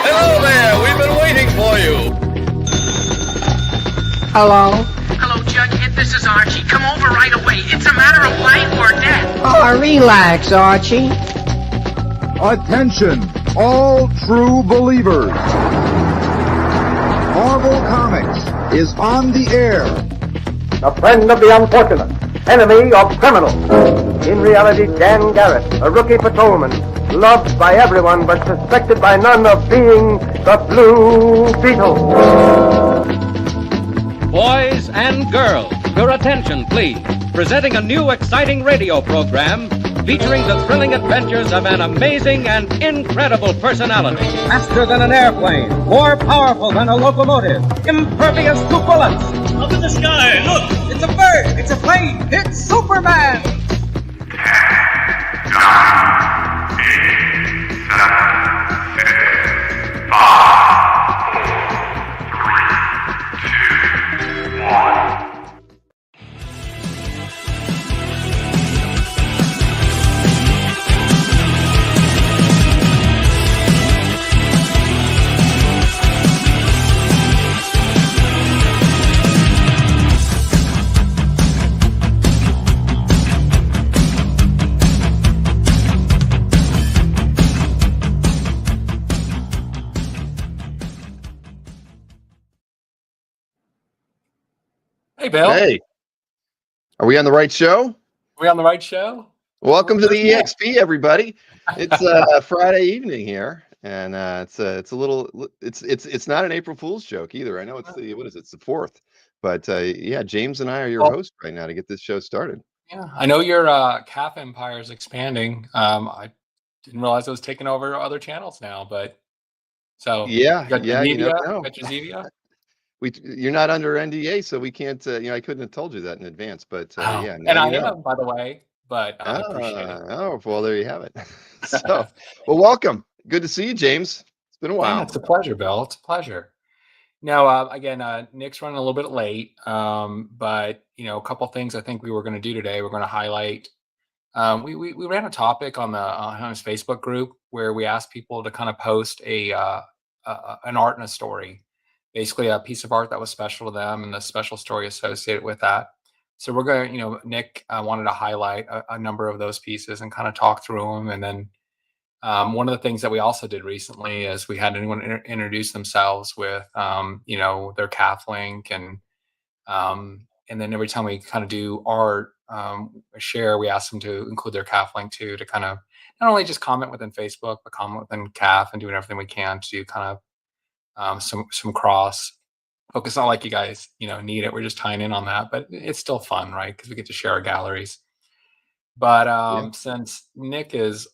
Hello there! We've been waiting for you! Hello? Hello, Jughead. This is Archie. Come over right away. It's a matter of life or death. Oh, relax, Archie. Attention, all true believers. Marvel Comics is on the air. A friend of the unfortunate, enemy of criminals. In reality, Dan Garrett, a rookie patrolman, loved by everyone but suspected by none of being the Blue Beetle. Boys and girls, your attention, please. Presenting a new exciting radio program featuring the thrilling adventures of an amazing and incredible personality. Faster than an airplane, more powerful than a locomotive, impervious to bullets. Up in the sky, look! It's a bird, it's a plane, it's Superman! 10, 9, 8, 7, 6, 5, 4, 3, 2, 1. Hey, Bill. Hey, are we on the right show? Are we on the right show? Welcome to the EXP, everybody. It's Friday evening here, and it's a little it's not an April Fool's joke either. I know it's it's the 4th, but yeah, James and I are your hosts right now to get this show started. Yeah, I know your calf empire is expanding. I didn't realize it was taking over other channels now, but so Yeah, you got yeah, you Zevia, never know. got your Zevia? You're not under NDA, so we can't. I couldn't have told you that in advance, but yeah. And now I you know. am, by the way, but I appreciate it. Oh, well, there you have it. So, well, welcome. Good to see you, James. It's been a while. Yeah, it's a pleasure, Bill. It's a pleasure. Now, again, Nick's running a little bit late, but a couple things I think we were going to do today. We're going to highlight. We ran a topic on his Facebook group where we asked people to kind of post an art and a story, basically a piece of art that was special to them and the special story associated with that. So we're going. Nick wanted to highlight a number of those pieces and kind of talk through them, and then. One of the things that we also did recently is we had anyone introduce themselves with, their calf link, and then every time we kind of do art share, we ask them to include their calf link too, to kind of not only just comment within Facebook, but comment within calf, and doing everything we can to do kind of some cross. Look, it's not like you guys need it. We're just tying in on that, but it's still fun, right? Because we get to share our galleries. But since Nick is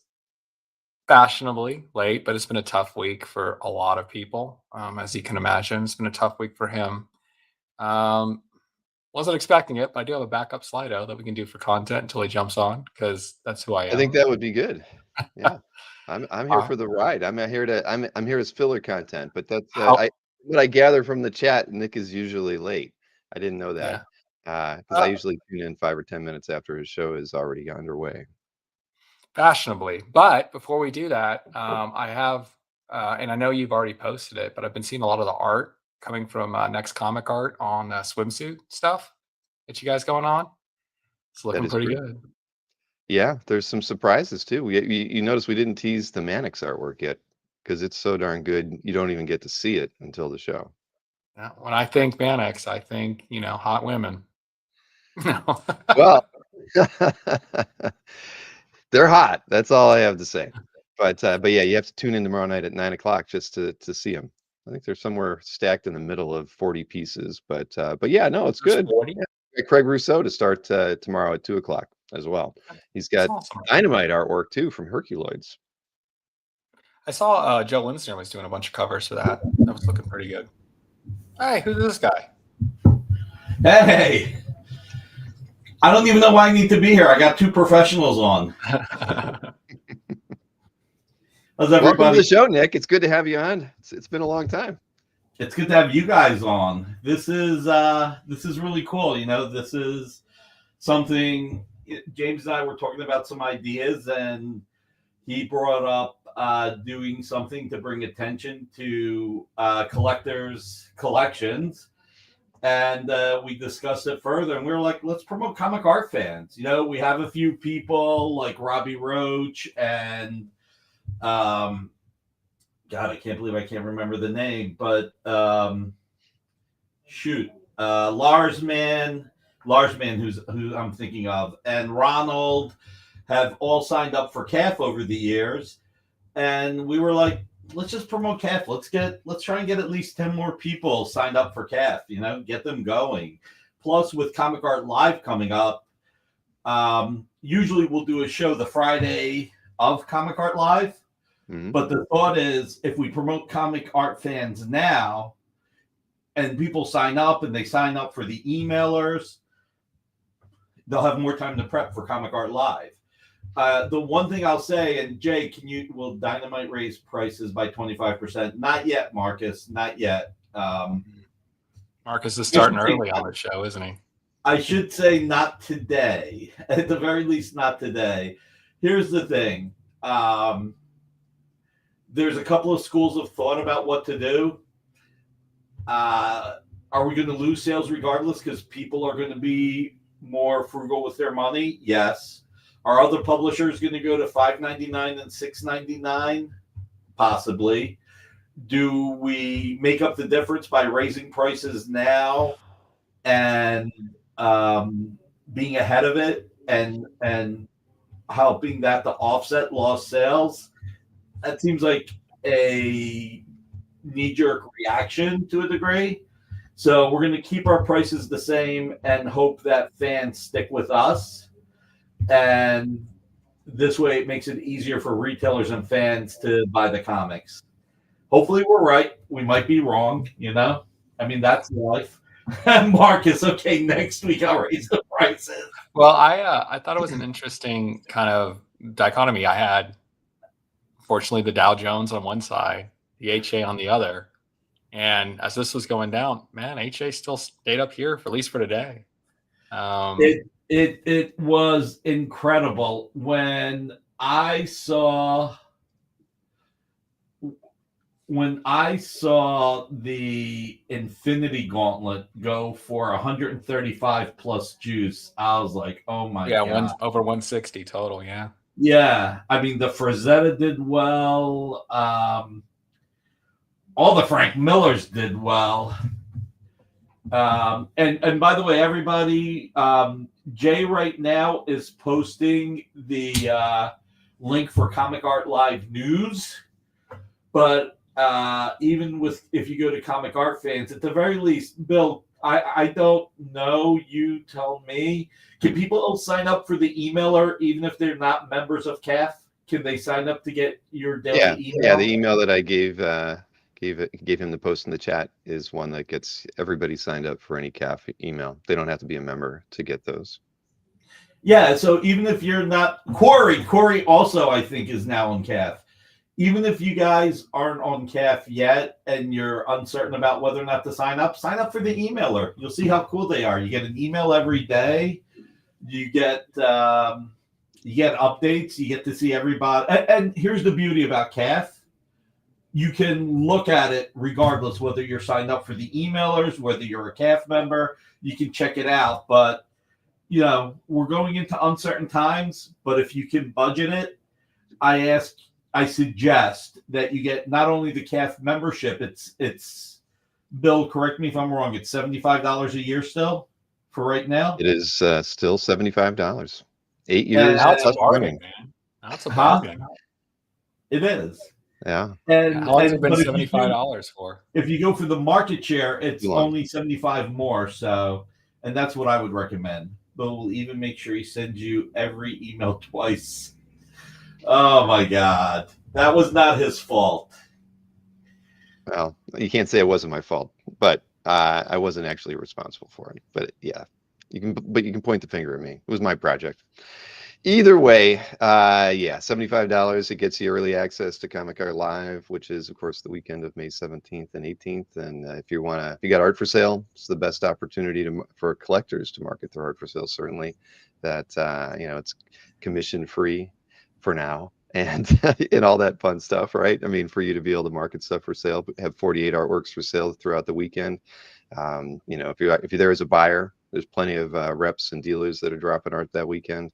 fashionably late, but it's been a tough week for a lot of people, as you can imagine. It's been a tough week for him. Wasn't expecting it, but I do have a backup Slido that we can do for content until he jumps on, because that's who I am. I think that would be good. Yeah, I'm here for the ride. I'm here as filler content, but that's what I gather from the chat. Nick is usually late. I didn't know that because I usually tune in 5 or 10 minutes after his show is already underway. Fashionably. But before we do that, I have, and I know you've already posted it, but I've been seeing a lot of the art coming from Next Comic Art on swimsuit stuff that you guys going on. It's looking pretty good. Yeah, there's some surprises too. You notice we didn't tease the Mannix artwork yet because it's so darn good. You don't even get to see it until the show. Yeah, when I think Mannix, I think, hot women. Well, they're hot. That's all I have to say. But yeah, you have to tune in tomorrow night at 9:00 just to see them. I think they're somewhere stacked in the middle of 40 pieces. But yeah, no, it's good. Yeah, Craig Rousseau to start tomorrow at 2:00 as well. He's got Dynamite artwork too from Herculoids. I saw Joe Lindstrom was doing a bunch of covers for that. That was looking pretty good. Hey, who's this guy? Hey. I don't even know why I need to be here. I got 2 professionals on. How's everybody? Welcome to the show, Nick. It's good to have you on. It's been a long time. It's good to have you guys on. This is really cool. This is something James and I were talking about some ideas, and he brought up doing something to bring attention to collectors' collections. And we discussed it further, and we were like, let's promote comic art fans. You know, we have a few people like Robbie Roach and God, I can't believe I can't remember the name, but Larsman, who I'm thinking of, and Ronald have all signed up for CAF over the years. And we were like, let's just promote CAF. Let's try and get at least 10 more people signed up for CAF, you know, get them going. Plus, with Comic Art Live coming up, usually we'll do a show the Friday of Comic Art Live. Mm-hmm. But the thought is, if we promote comic art fans now and people sign up and they sign up for the emailers, they'll have more time to prep for Comic Art Live. The one thing I'll say, and Jay, will Dynamite raise prices by 25%? Not yet, Marcus. Not yet. Marcus is starting early on the show, isn't he? I should say not today. At the very least, not today. Here's the thing. There's a couple of schools of thought about what to do. Are we going to lose sales regardless because people are going to be more frugal with their money? Yes. Are other publishers going to go to $5.99 and $6.99? Possibly. Do we make up the difference by raising prices now and being ahead of it and helping that to offset lost sales? That seems like a knee-jerk reaction to a degree. So we're going to keep our prices the same and hope that fans stick with us. And this way it makes it easier for retailers and fans to buy the comics. Hopefully we're right. We might be wrong, you know? I mean, that's life. Marcus, okay, next week I'll raise the prices. Well, I thought it was an interesting kind of dichotomy. I had, fortunately, the Dow Jones on one side, the HA on the other. And as this was going down, man, HA still stayed up here, for at least for today. It was incredible when I saw the Infinity Gauntlet go for 135 plus juice. I was like, oh my god. Yeah, over 160 total, yeah. Yeah, I mean the Frazetta did well. All the Frank Millers did well. And by the way, everybody, Jay right now is posting the link for Comic Art Live news. But even if you go to Comic Art Fans, at the very least, Bill, I don't know, you tell me, can people sign up for the emailer even if they're not members of CAF? Can they sign up to get your daily email? Yeah, the email that I gave him the post in the chat is one that gets everybody signed up for any CAF email. They don't have to be a member to get those. Yeah, so even if you're not Corey also I think is now on CAF. Even if you guys aren't on CAF yet and you're uncertain about whether or not to sign up for the emailer. You'll see how cool they are. You get an email every day. You get updates. You get to see everybody. And here's the beauty about CAF. You can look at it regardless whether you're signed up for the emailers, whether you're a CAF member. You can check it out. But, you know, we're going into uncertain times. But if you can budget it, I suggest that you get not only the CAF membership, it's Bill, correct me if I'm wrong, it's $75 a year still for right now? It is still $75. 8 years. That's a bargain, man. That's a bargain. It is. Yeah. And how long has it been $75 for? If you go for the market share, it's only 75 more. So, and that's what I would recommend. But we'll even make sure he sends you every email twice. Oh my God. That was not his fault. Well, you can't say it wasn't my fault, but I wasn't actually responsible for it. But yeah, you can point the finger at me. It was my project. Either way, yeah, $75. It gets you early access to Comic Art Live, which is of course the weekend of May 17th and 18th. And if you got art for sale, it's the best opportunity for collectors to market their art for sale. Certainly, that it's commission free for now, and and all that fun stuff, right? I mean, for you to be able to market stuff for sale, have 48 artworks for sale throughout the weekend. You know, if you're there as a buyer, there's plenty of reps and dealers that are dropping art that weekend.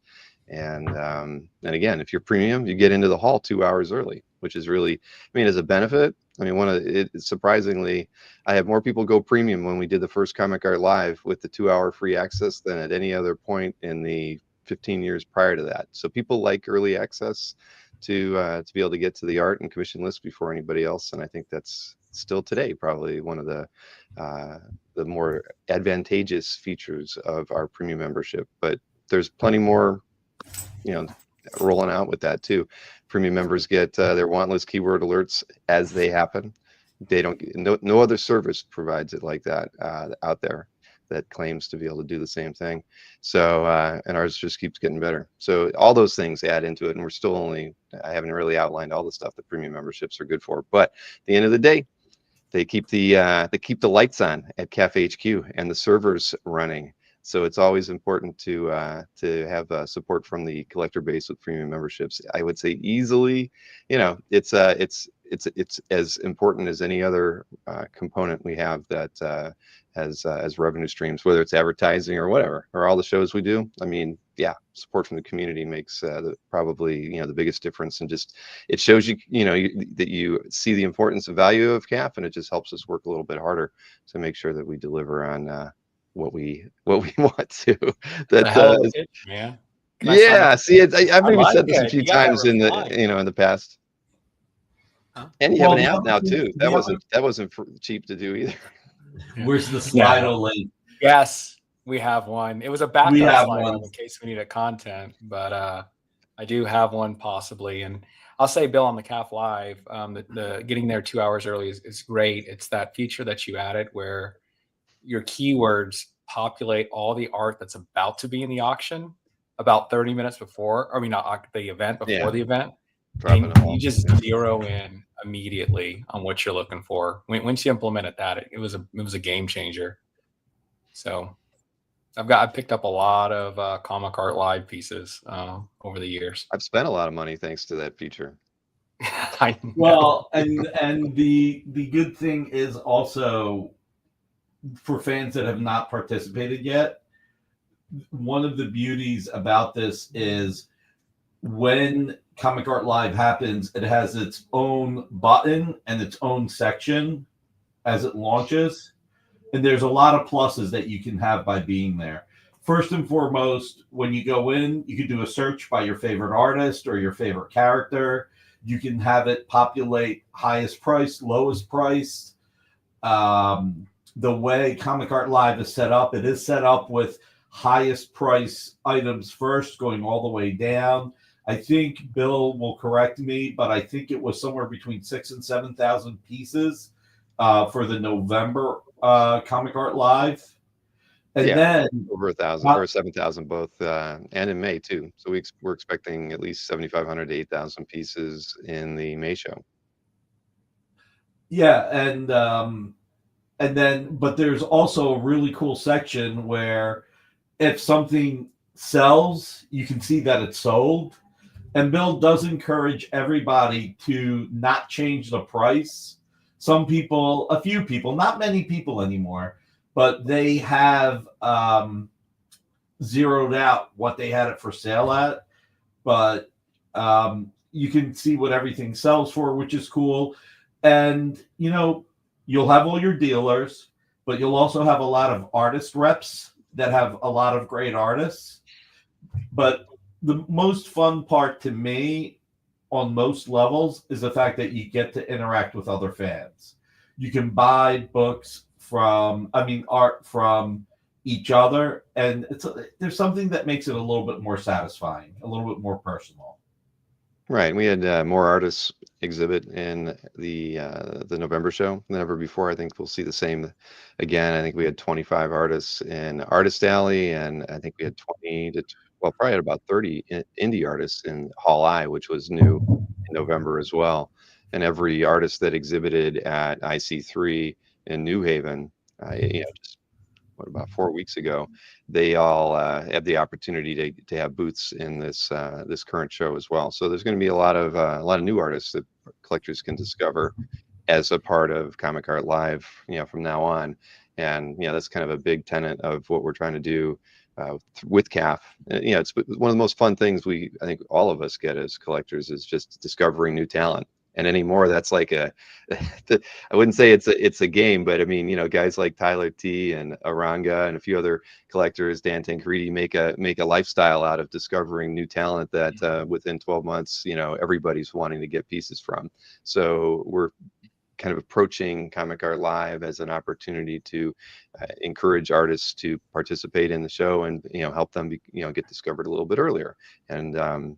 And again, if you're premium, you get into the hall 2 hours early, which is really, I mean, as a benefit. I mean, surprisingly, I have more people go premium when we did the first Comic Art Live with the 2 hour free access than at any other point in the 15 years prior to that. So people like early access to be able to get to the art and commission list before anybody else. And I think that's still today probably one of the more advantageous features of our premium membership. But there's plenty more, you know, rolling out with that too. Premium members get their want list keyword alerts as they happen. They don't, no other service provides it like that out there that claims to be able to do the same thing. So and ours just keeps getting better. So all those things add into it, and we're still only, I haven't really outlined all the stuff that premium memberships are good for. But at the end of the day, they keep the lights on at Cafe HQ and the servers running. So it's always important to have support from the collector base with premium memberships. I would say easily, you know, it's as important as any other component we have that as revenue streams, whether it's advertising or whatever, or all the shows we do. I mean, yeah, support from the community makes probably, you know, the biggest difference, and just it shows you, you know, that you see the importance and value of CAF, and it just helps us work a little bit harder to make sure that we deliver on what we want to. That man. Yeah, see, I've maybe said this a few times in the, you know, in the past. And you have an app now too. That wasn't cheap to do either. Where's the Slido link? Yes, we have one. It was a backup Slido in case we needed content, but I do have one possibly. And I'll say, Bill, on the CAF Live, the getting there 2 hours early is great. It's that feature that you added where your keywords populate all the art that's about to be in the auction about 30 minutes before, I mean, not the event, before the event. And you just zero in immediately on what you're looking for. Once you implemented that, it was a game changer. So I've picked up a lot of Comic Art Live pieces over the years. I've spent a lot of money thanks to that feature. Well, and the good thing is also, for fans that have not participated yet, one of the beauties about this is when Comic Art Live happens, it has its own button and its own section as it launches. And there's a lot of pluses that you can have by being there. First and foremost, when you go in, you can do a search by your favorite artist or your favorite character. You can have it populate highest price, lowest price. The way Comic Art Live is set up, it is set up with highest price items first, going all the way down. I think Bill will correct me, but I think it was somewhere between 6,000 and 7,000 pieces for the November Comic Art Live. And then over 1,000 or 7,000 both, and in May too. So we're expecting at least 7,500 to 8,000 pieces in the May show. Yeah, and then, but there's also a really cool section where if something sells, you can see that it's sold. And Bill does encourage everybody to not change the price. Some people, a few people, not many people anymore, but they have zeroed out what they had it for sale at. But you can see what everything sells for, which is cool. And, you know, you'll have all your dealers, but you'll also have a lot of artist reps that have a lot of great artists. But the most fun part to me on most levels is the fact that you get to interact with other fans. You can buy books art from each other, and there's something that makes it a little bit more satisfying, a little bit more personal. Right. We had more artists exhibit in the November show than ever before. I think we'll see the same again. I think we had 25 artists in Artist Alley, and I think we had 20 to probably had about 30 indie artists in Hall I, which was new in November as well. And every artist that exhibited at IC3 in New Haven, just about 4 weeks ago, they all have the opportunity to have booths in this this current show as well. So there's going to be a lot of new artists that collectors can discover as a part of Comic Art Live, from now on. And that's kind of a big tenet of what we're trying to do with CAF. It's one of the most fun things I think all of us get as collectors is just discovering new talent. And anymore, that's like I wouldn't say it's a game, but I mean, guys like Tyler T and Aranga and a few other collectors, Dan Tancredi, make a lifestyle out of discovering new talent that within 12 months, everybody's wanting to get pieces from. So we're kind of approaching Comic Art Live as an opportunity to encourage artists to participate in the show and help them get discovered a little bit earlier. And of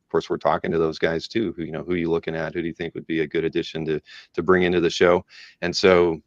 course, we're talking to those guys too. Who are you looking at? Who do you think would be a good addition to bring into the show? And so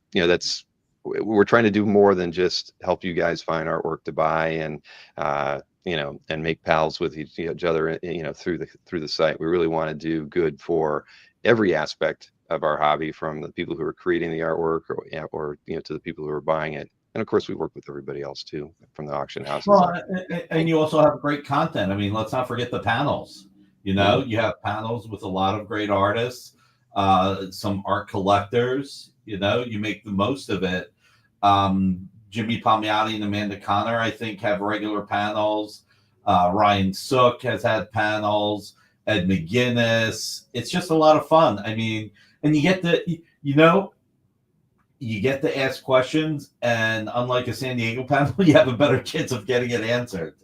we're trying to do more than just help you guys find artwork to buy and and make pals with each other through the site. We really want to do good for every aspect of our hobby, from the people who are creating the artwork or to the people who are buying it. And of course, we work with everybody else too, from the auction houses. Well, and you also have great content. I mean, let's not forget the panels. You have panels with a lot of great artists, some art collectors. You make the most of it. Jimmy Palmiotti and Amanda Connor, I think, have regular panels. Ryan Sook has had panels. Ed McGuinness. It's just a lot of fun. I mean, and you get to ask questions, and unlike a San Diego panel, you have a better chance of getting it answered.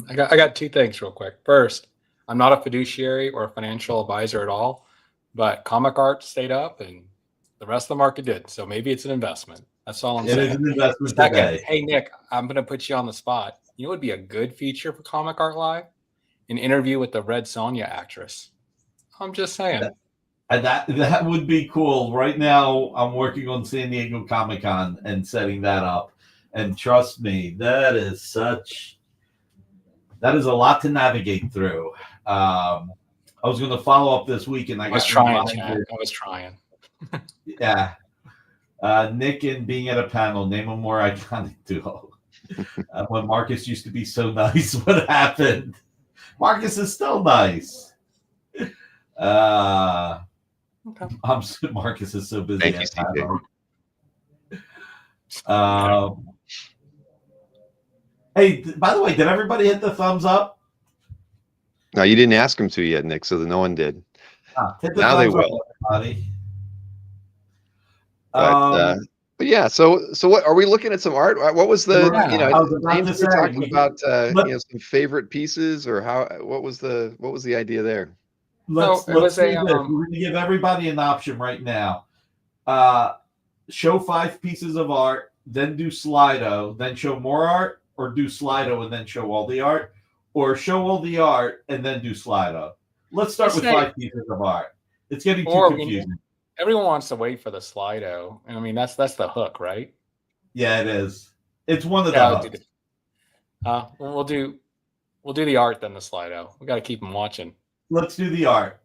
I got two things real quick. First, I'm not a fiduciary or a financial advisor at all, but Comic Art stayed up and the rest of the market did. So maybe it's an investment. That's all I'm saying. It is an investment Second, today. hey, Nick, I'm going to put you on the spot. You know what would be a good feature for Comic Art Live? An interview with the Red Sonja actress. I'm just saying. And that would be cool. Right now, I'm working on San Diego Comic-Con and setting that up. And trust me, that is a lot to navigate through. I was going to follow up this week, and I was trying. Yeah. Nick and being at a panel, name a more iconic duo. When Marcus used to be so nice, what happened? Marcus is still nice. Marcus is so busy. Thank you, Steve. Hey, by the way, did everybody hit the thumbs up? No, you didn't ask them to yet, Nick, so no one did. Hit the now they thumbs will. Up, everybody. But yeah, so what are we looking at? Some art? What was the James were talking about some favorite pieces, or what was the idea there? Let's do this. We're going to give everybody an option right now. Show 5 pieces of art, then do Slido, then show more art, or do Slido and then show all the art, or show all the art and then do Slido. Let's start with 5 pieces of art. It's getting too confusing. Everyone wants to wait for the Slido, and I mean that's the hook, right? Yeah, it is. It's one of the hooks. We'll do the art then the Slido. We got to keep them watching. Let's do the art.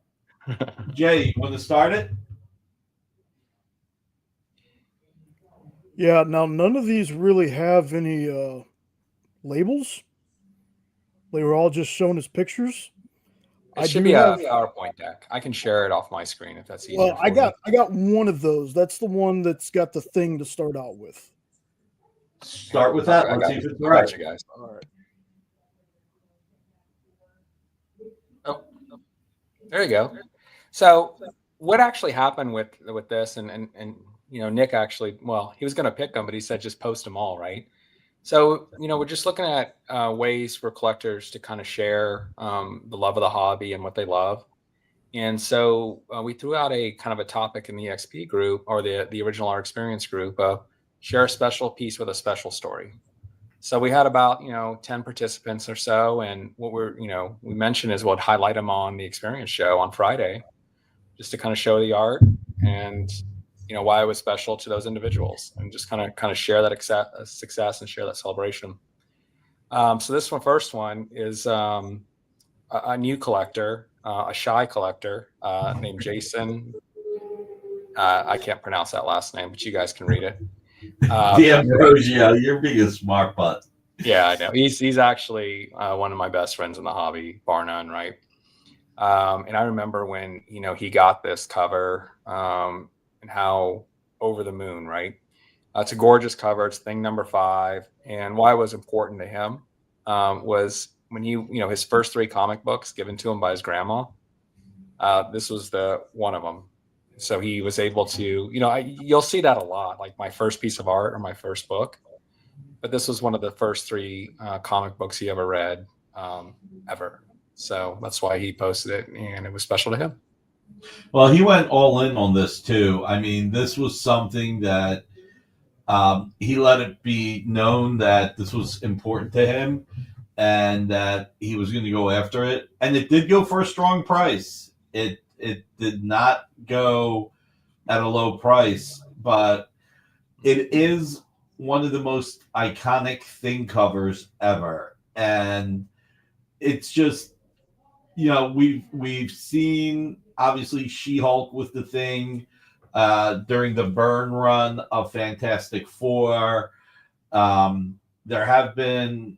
Jay, you want to start it? Yeah. Now, none of these really have any labels. They were all just shown as pictures. It should be a PowerPoint deck. I can share it off my screen if that's easier. Well, I got one of those. That's the one that's got the thing to start out with. Start with that. Let's see if it's right. You guys. All right. Oh, there you go. So, what actually happened with this? And Nick actually, well, he was going to pick them, but he said just post them all, right? So, we're just looking at ways for collectors to kind of share the love of the hobby and what they love. And so we threw out a kind of a topic in the EXP group, or the original Art Experience group, share a special piece with a special story. So we had about, 10 participants or so. And what we mentioned is we'll highlight them on the experience show on Friday, just to kind of show the art and why it was special to those individuals, and just kind of share that success and share that celebration. So this first one is a new collector, a shy collector named Jason. I can't pronounce that last name, but you guys can read it. The Ambrosio, you're being a smart butt. Yeah, I know. He's actually one of my best friends in the hobby, bar none, right? And I remember when he got this cover and how over the moon, right? It's a gorgeous cover. It's thing number 5, and why it was important to him was when his first 3 comic books given to him by his grandma. This was the one of them. So he was able to, you'll see that a lot, like my first piece of art or my first book. But this was one of the first 3 comic books he ever read, ever. So that's why he posted it, and it was special to him. Well, he went all in on this too. I mean, this was something that he let it be known that this was important to him and that he was going to go after it. And it did go for a strong price. It did not go at a low price, but it is one of the most iconic thing covers ever. And it's just, we've seen obviously She-Hulk with the Thing during the Byrne run of Fantastic Four. There have been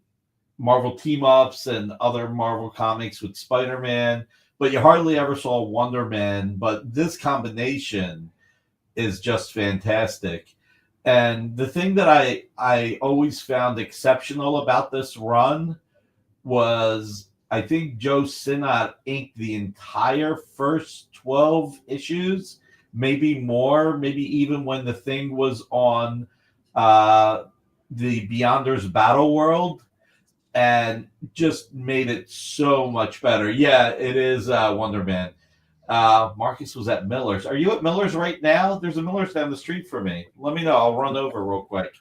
Marvel team-ups and other Marvel comics with Spider-Man, but you hardly ever saw Wonder Man. But this combination is just fantastic. And the thing that I always found exceptional about this run was I think Joe Sinnott inked the entire first 12 issues, maybe more, maybe even when the Thing was on the Beyonders Battle World, and just made it so much better. Yeah, it is Wonder Man. Marcus was at Miller's. Are you at Miller's right now? There's a Miller's down the street for me. Let me know. I'll run over real quick.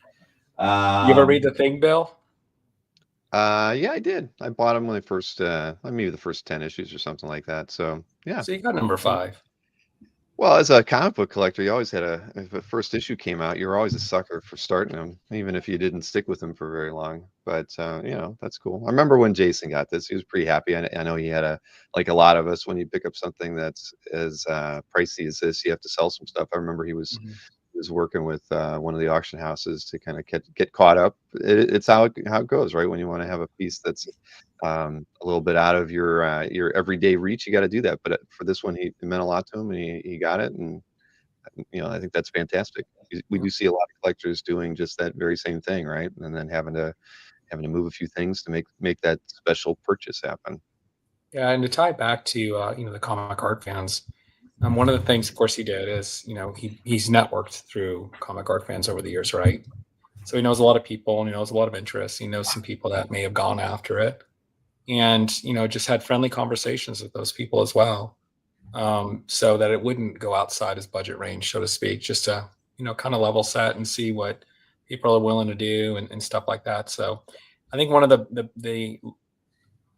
You ever read the Thing, Bill? Yeah, I did. I bought them when they first, maybe the first 10 issues or something like that. So yeah. So you got number 5. Well, as a comic book collector, you always had if a first issue came out, you were always a sucker for starting them, even if you didn't stick with them for very long. But, that's cool. I remember when Jason got this, he was pretty happy. I know he had like a lot of us, when you pick up something that's as pricey as this, you have to sell some stuff. I remember he was working with one of the auction houses to kind of get caught up. It's how it goes, right? When you want to have a piece that's a little bit out of your everyday reach, you got to do that. But for this one, it meant a lot to him, and he got it. And I think that's fantastic. We do see a lot of collectors doing just that very same thing, right? And then having to move a few things to make that special purchase happen. Yeah, and to tie back to the comic art fans. One of the things, of course, he did is, he's networked through comic art fans over the years, right? So he knows a lot of people, and he knows a lot of interests. He knows some people that may have gone after it, and just had friendly conversations with those people as well, so that it wouldn't go outside his budget range, so to speak, just to kind of level set and see what people are willing to do and stuff like that. So I think one of the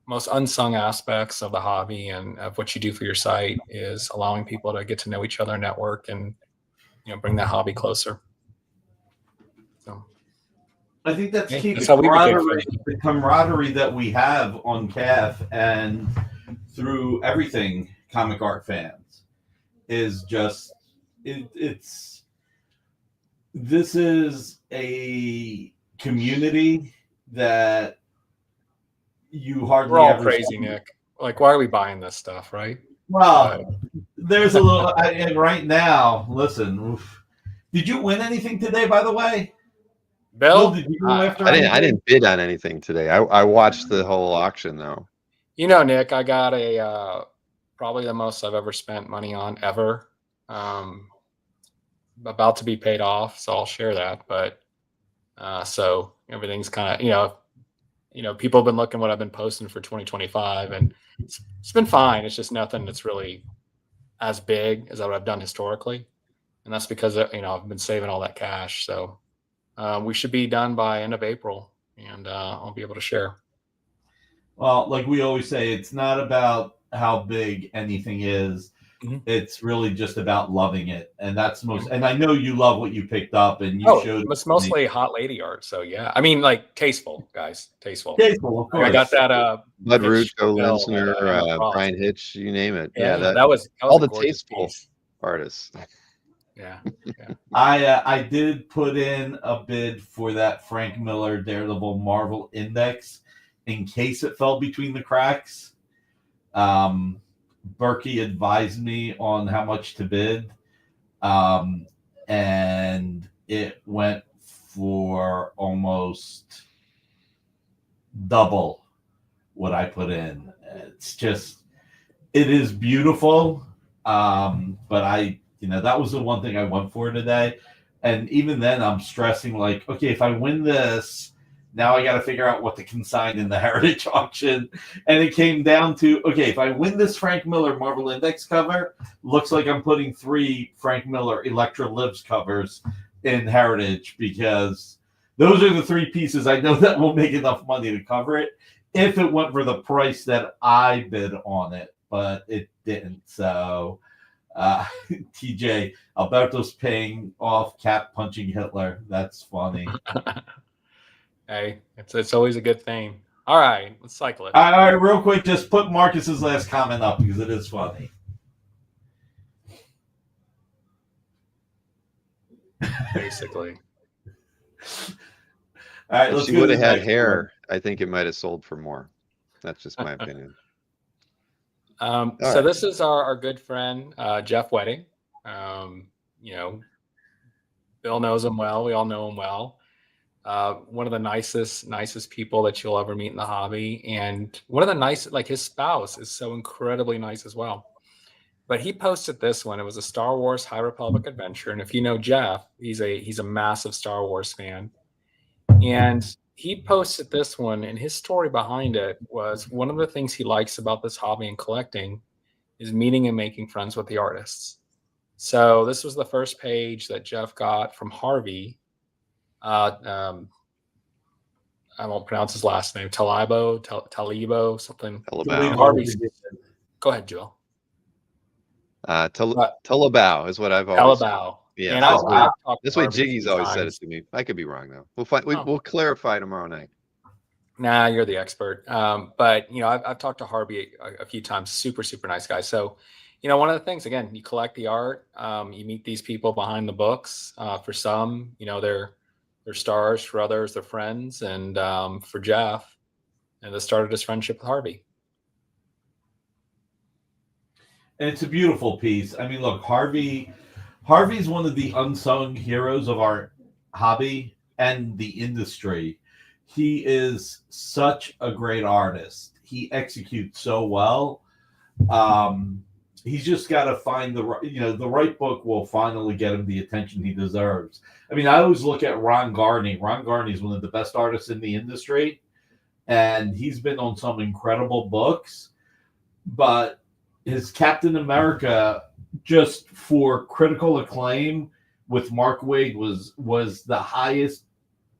most unsung aspects of the hobby and of what you do for your site is allowing people to get to know each other, network, and bring that hobby closer. So I think that's key. That's The camaraderie that we have on CAF and through everything comic art fans is just this is a community that you hardly We're all ever crazy, see. Nick. Like, why are we buying this stuff, right? Well, there's a little, and right now, listen. Oof. Did you win anything today, by the way? Bill, did you go after I anything? didn't bid on anything today. I watched the whole auction though. Nick, I got a probably the most I've ever spent money on ever. About to be paid off, so I'll share that. But so everything's kind of people have been looking what I've been posting for 2025, and it's been fine. It's just nothing that's really as big as what I've done historically, and that's because I've been saving all that cash. So we should be done by end of April, and I'll be able to share. Well, like we always say, it's not about how big anything is. It's really just about loving it, and that's most. And I know you love what you picked up, and you showed. It's mostly hot lady art, so yeah. I mean, like tasteful, guys, tasteful. Tasteful, of course. I got that. Bloodroot, Joe Linsner, Brian Hitch, you name it. Yeah, that that was all the a gorgeous tasteful piece. artists. Yeah. I did put in a bid for that Frank Miller Daredevil Marvel Index in case it fell between the cracks. Berkey advised me on how much to bid, and it went for almost double what I put in. It is beautiful, but that was the one thing I went for today. And even then, I'm stressing like, okay, if I win this, now I got to figure out what to consign in the Heritage auction. And it came down to, okay, if I win this Frank Miller Marvel Index cover, looks like I'm putting 3 Frank Miller Electra Lives covers in Heritage, because those are the 3 pieces I know that will make enough money to cover it if it went for the price that I bid on it, but it didn't. So TJ, Alberto's paying off Cap punching Hitler. That's funny. Hey, it's always a good thing. All right, let's cycle it. All right, real quick, just put Marcus's last comment up because it is funny. Basically. All right, if she would have had hair, I think it might have sold for more. That's just my opinion. So this is our good friend, Jeff Wedding. Bill knows him well. We all know him well. One of the nicest people that you'll ever meet in the hobby. And one of the nicest, like his spouse is so incredibly nice as well. But he posted this one. It was a Star Wars High Republic adventure. And if you know Jeff, he's a massive Star Wars fan. And he posted this one, and his story behind it was one of the things he likes about this hobby and collecting is meeting and making friends with the artists. So this was the first page that Jeff got from Harvey. I won't pronounce his last name. Talibo, something. Harvey's. Go ahead, Joel. Talabau is what I've always. Talabau. Yeah, and this way Jiggy's always said it to me. I could be wrong though. We'll clarify tomorrow night. Nah, you're the expert. But I've talked to Harvey a few times. Super nice guy. So, one of the things, again, you collect the art. You meet these people behind the books. For some, they're stars. For others, they're friends. And for Jeff, and this started his friendship with Harvey. And it's a beautiful piece. I mean, look, Harvey's one of the unsung heroes of our hobby and the industry. He is such a great artist. He executes so well. He's just got to find the right book will finally get him the attention he deserves. I mean, I always look at Ron Garney. Ron Garney is one of the best artists in the industry, and he's been on some incredible books. But his Captain America, just for critical acclaim with Mark Waid, was the highest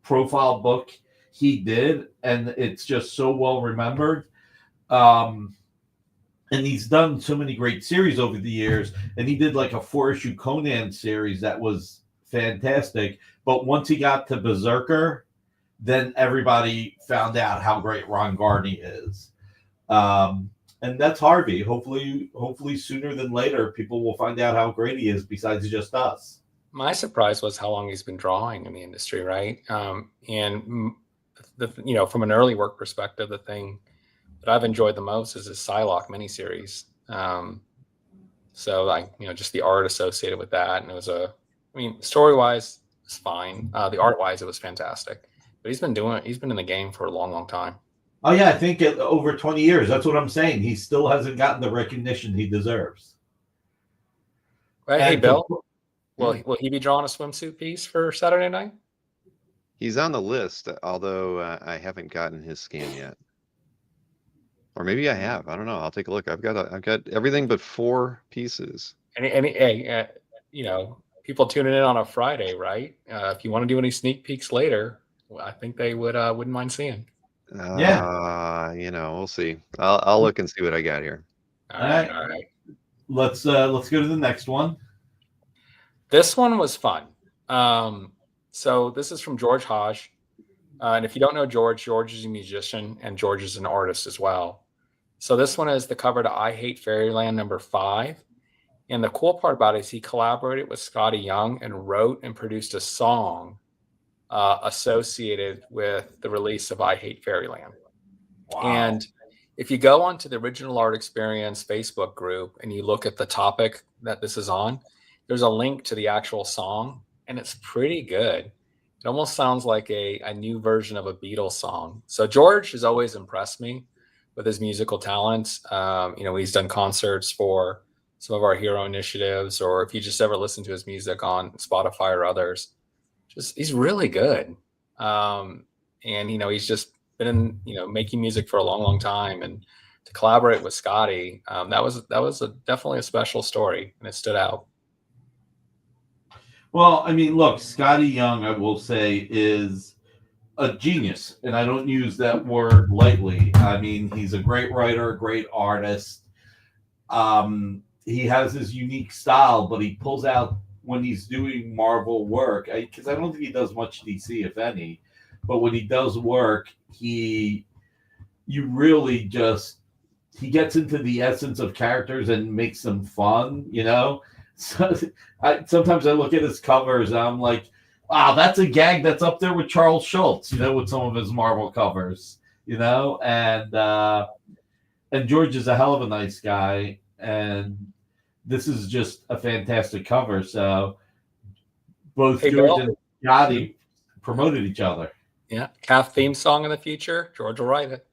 profile book he did, and it's just so well remembered. And he's done so many great series over the years, and he did like a 4-issue Conan series that was fantastic. But once he got to Berserker, then everybody found out how great Ron Garney is. And that's Harvey. Hopefully sooner than later, people will find out how great he is besides just us. My surprise was how long he's been drawing in the industry, right? And from an early work perspective, the thing that I've enjoyed the most is his Psylocke miniseries. So just the art associated with that. And it was story-wise, it's fine. The art-wise, it was fantastic. But he's been in the game for a long, long time. Oh, yeah, I think over 20 years. That's what I'm saying. He still hasn't gotten the recognition he deserves. Hey, Bill, will he be drawing a swimsuit piece for Saturday night? He's on the list, although I haven't gotten his scan yet. Or maybe I have. I don't know. I'll take a look. I've got everything but 4 pieces. People tuning in on a Friday, right? If you want to do any sneak peeks later, I think they wouldn't mind seeing. We'll see. I'll look and see what I got here. All right. Let's go to the next one. This one was fun. So this is from George Hodge. And if you don't know George is a musician and George is an artist as well. So this one is the cover to I Hate Fairyland number 5. And the cool part about it is he collaborated with Scotty Young and wrote and produced a song associated with the release of I Hate Fairyland. Wow. And if you go onto the Original Art Experience Facebook group and you look at the topic that this is on, there's a link to the actual song, and it's pretty good. It almost sounds like a new version of a Beatles song. So George has always impressed me with his musical talents. He's done concerts for some of our hero initiatives, or if you just ever listen to his music on Spotify or others, he's really good. And he's just been making music for a long time, and to collaborate with Scotty, that was definitely a special story, and it stood out. Well, I mean, look, Scotty Young, I will say, is a genius, and I don't use that word lightly. I mean, he's a great writer, a great artist. He has his unique style, but he pulls out when he's doing Marvel work, because I don't think he does much DC, if any. But when he does work, he gets into the essence of characters and makes them fun, So sometimes I look at his covers and I'm like, wow, that's a gag that's up there with Charles Schultz, with some of his Marvel covers, and George is a hell of a nice guy, and this is just a fantastic cover. So both George Bill and Scotty promoted each other. Yeah, CAF theme song in the future. George will write it.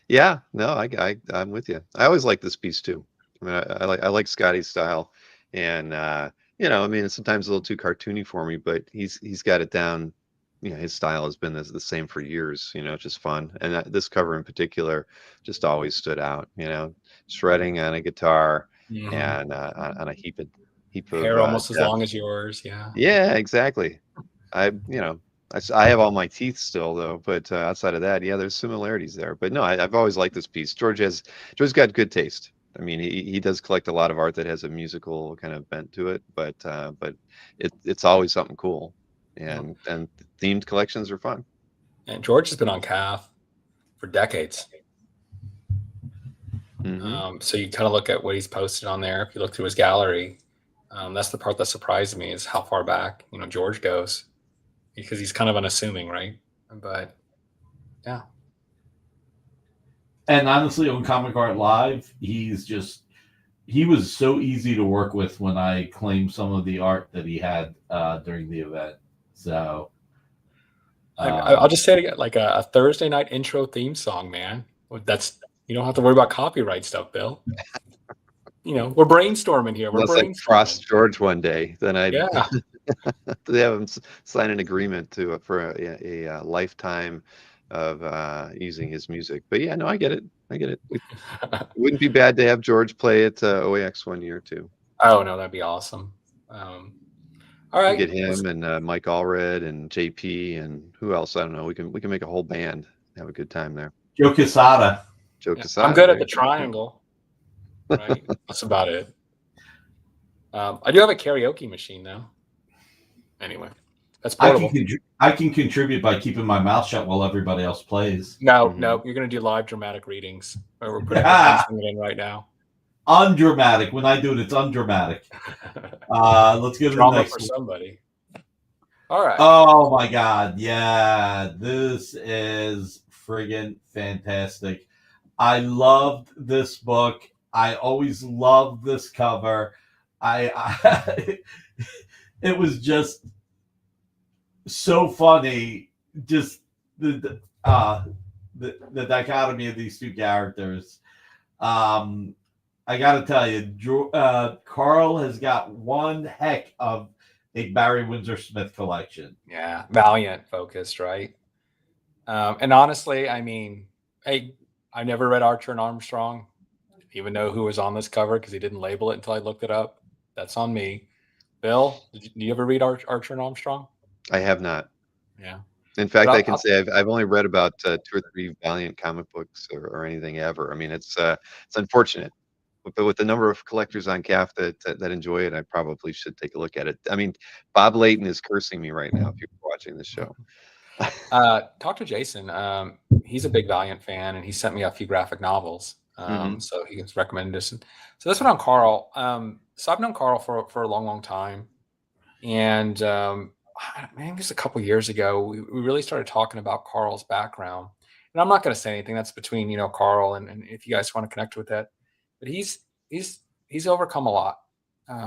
Yeah, no, I'm with you. I always like this piece too. I mean, I like Scotty's style, and I mean, sometimes a little too cartoony for me, but he's got it down. His style has been the same for years. Just fun, and this cover in particular just always stood out. Shredding on a guitar and on a heap of hair almost as long as yours. Yeah, exactly. I have all my teeth still though, but outside of that, yeah, there's similarities there. But no, I've always liked this piece. George's got good taste. I mean, he does collect a lot of art that has a musical kind of bent to it, but it's always something cool, and themed collections are fun. And George has been on CAF for decades. Mm-hmm. So you kind of look at what he's posted on there. If you look through his gallery, that's the part that surprised me, is how far back George goes, because he's kind of unassuming, right? But yeah. And honestly, on Comic Art Live, he was so easy to work with when I claimed some of the art that he had during the event. So I'll just say it again, like a Thursday night intro theme song, man. You don't have to worry about copyright stuff, Bill. We're brainstorming here. Unless I cross George one day, then I'd yeah. They have him sign an agreement for a lifetime of using his music. But yeah, no, I get it. It wouldn't be bad to have George play at OAX one year too. Oh no, that'd be awesome. All right, get him and Mike Allred and JP and who else? I don't know. We can make a whole band, have a good time there. Joe Quesada. I'm good at the triangle. Right, that's about it. I do have a karaoke machine though. Anyway, that's portable. I can contribute by keeping my mouth shut while everybody else plays. No, you're going to do live dramatic readings. We're putting it in right now. Undramatic. When I do it, it's undramatic. Let's go to the next for somebody. All right. Oh my God. Yeah, this is friggin' fantastic. I loved this book. I always loved this cover. It was just so funny. Just the dichotomy of these two characters. I got to tell you, Carl has got one heck of a Barry Windsor Smith collection. Yeah, Valiant focused, right? And honestly, I mean, I never read Archer and Armstrong, even know who was on this cover because he didn't label it until I looked it up. That's on me. Bill, did you ever read Archer and Armstrong? I have not. Yeah. In fact, I can say I've only read about 2 or 3 Valiant comic books or anything ever. I mean, it's unfortunate, but with the number of collectors on CAF that enjoy it, I probably should take a look at it. I mean, Bob Layton is cursing me right now if you're watching this show. Talk to Jason. He's a big Valiant fan, and he sent me a few graphic novels. So he was recommended this. So this one on Carl. So I've known Carl for a long time, and maybe just a couple years ago, we really started talking about Carl's background. And I'm not going to say anything. That's between Carl and if you guys want to connect with that. But he's overcome a lot.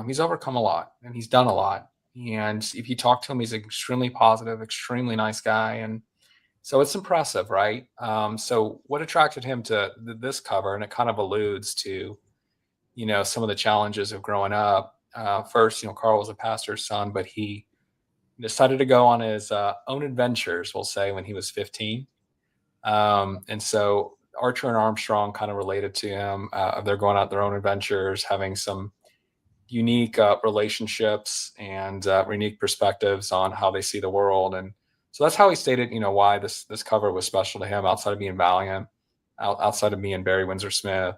He's overcome a lot, and he's done a lot. And if you talk to him, he's extremely positive, extremely nice guy, and so it's impressive, right? So what attracted him to this cover, and it kind of alludes to, some of the challenges of growing up. First, Carl was a pastor's son, but he decided to go on his own adventures, we'll say, when he was 15. And so Archer and Armstrong kind of related to him. They're going out their own adventures, having some unique relationships and unique perspectives on how they see the world. And so that's how he stated, why this cover was special to him outside of being Valiant, outside of being Barry Windsor Smith.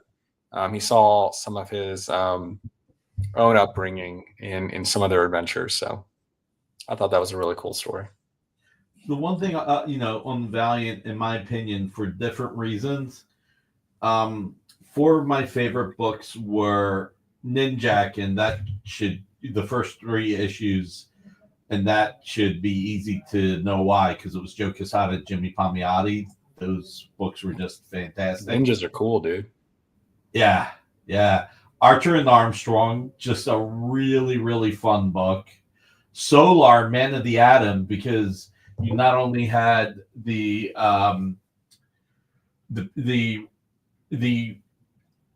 He saw some of his own upbringing in some of their adventures. So I thought that was a really cool story. The one thing, on Valiant, in my opinion, for different reasons, 4 of my favorite books were Ninjak, and the first 3 issues, and that should be easy to know why, because it was Joe Quesada, Jimmy Palmiotti. Those books were just fantastic. Ninjas are cool, dude. Yeah. Archer and Armstrong, just a really, really fun book. Solar, Man of the Atom, because you not only had the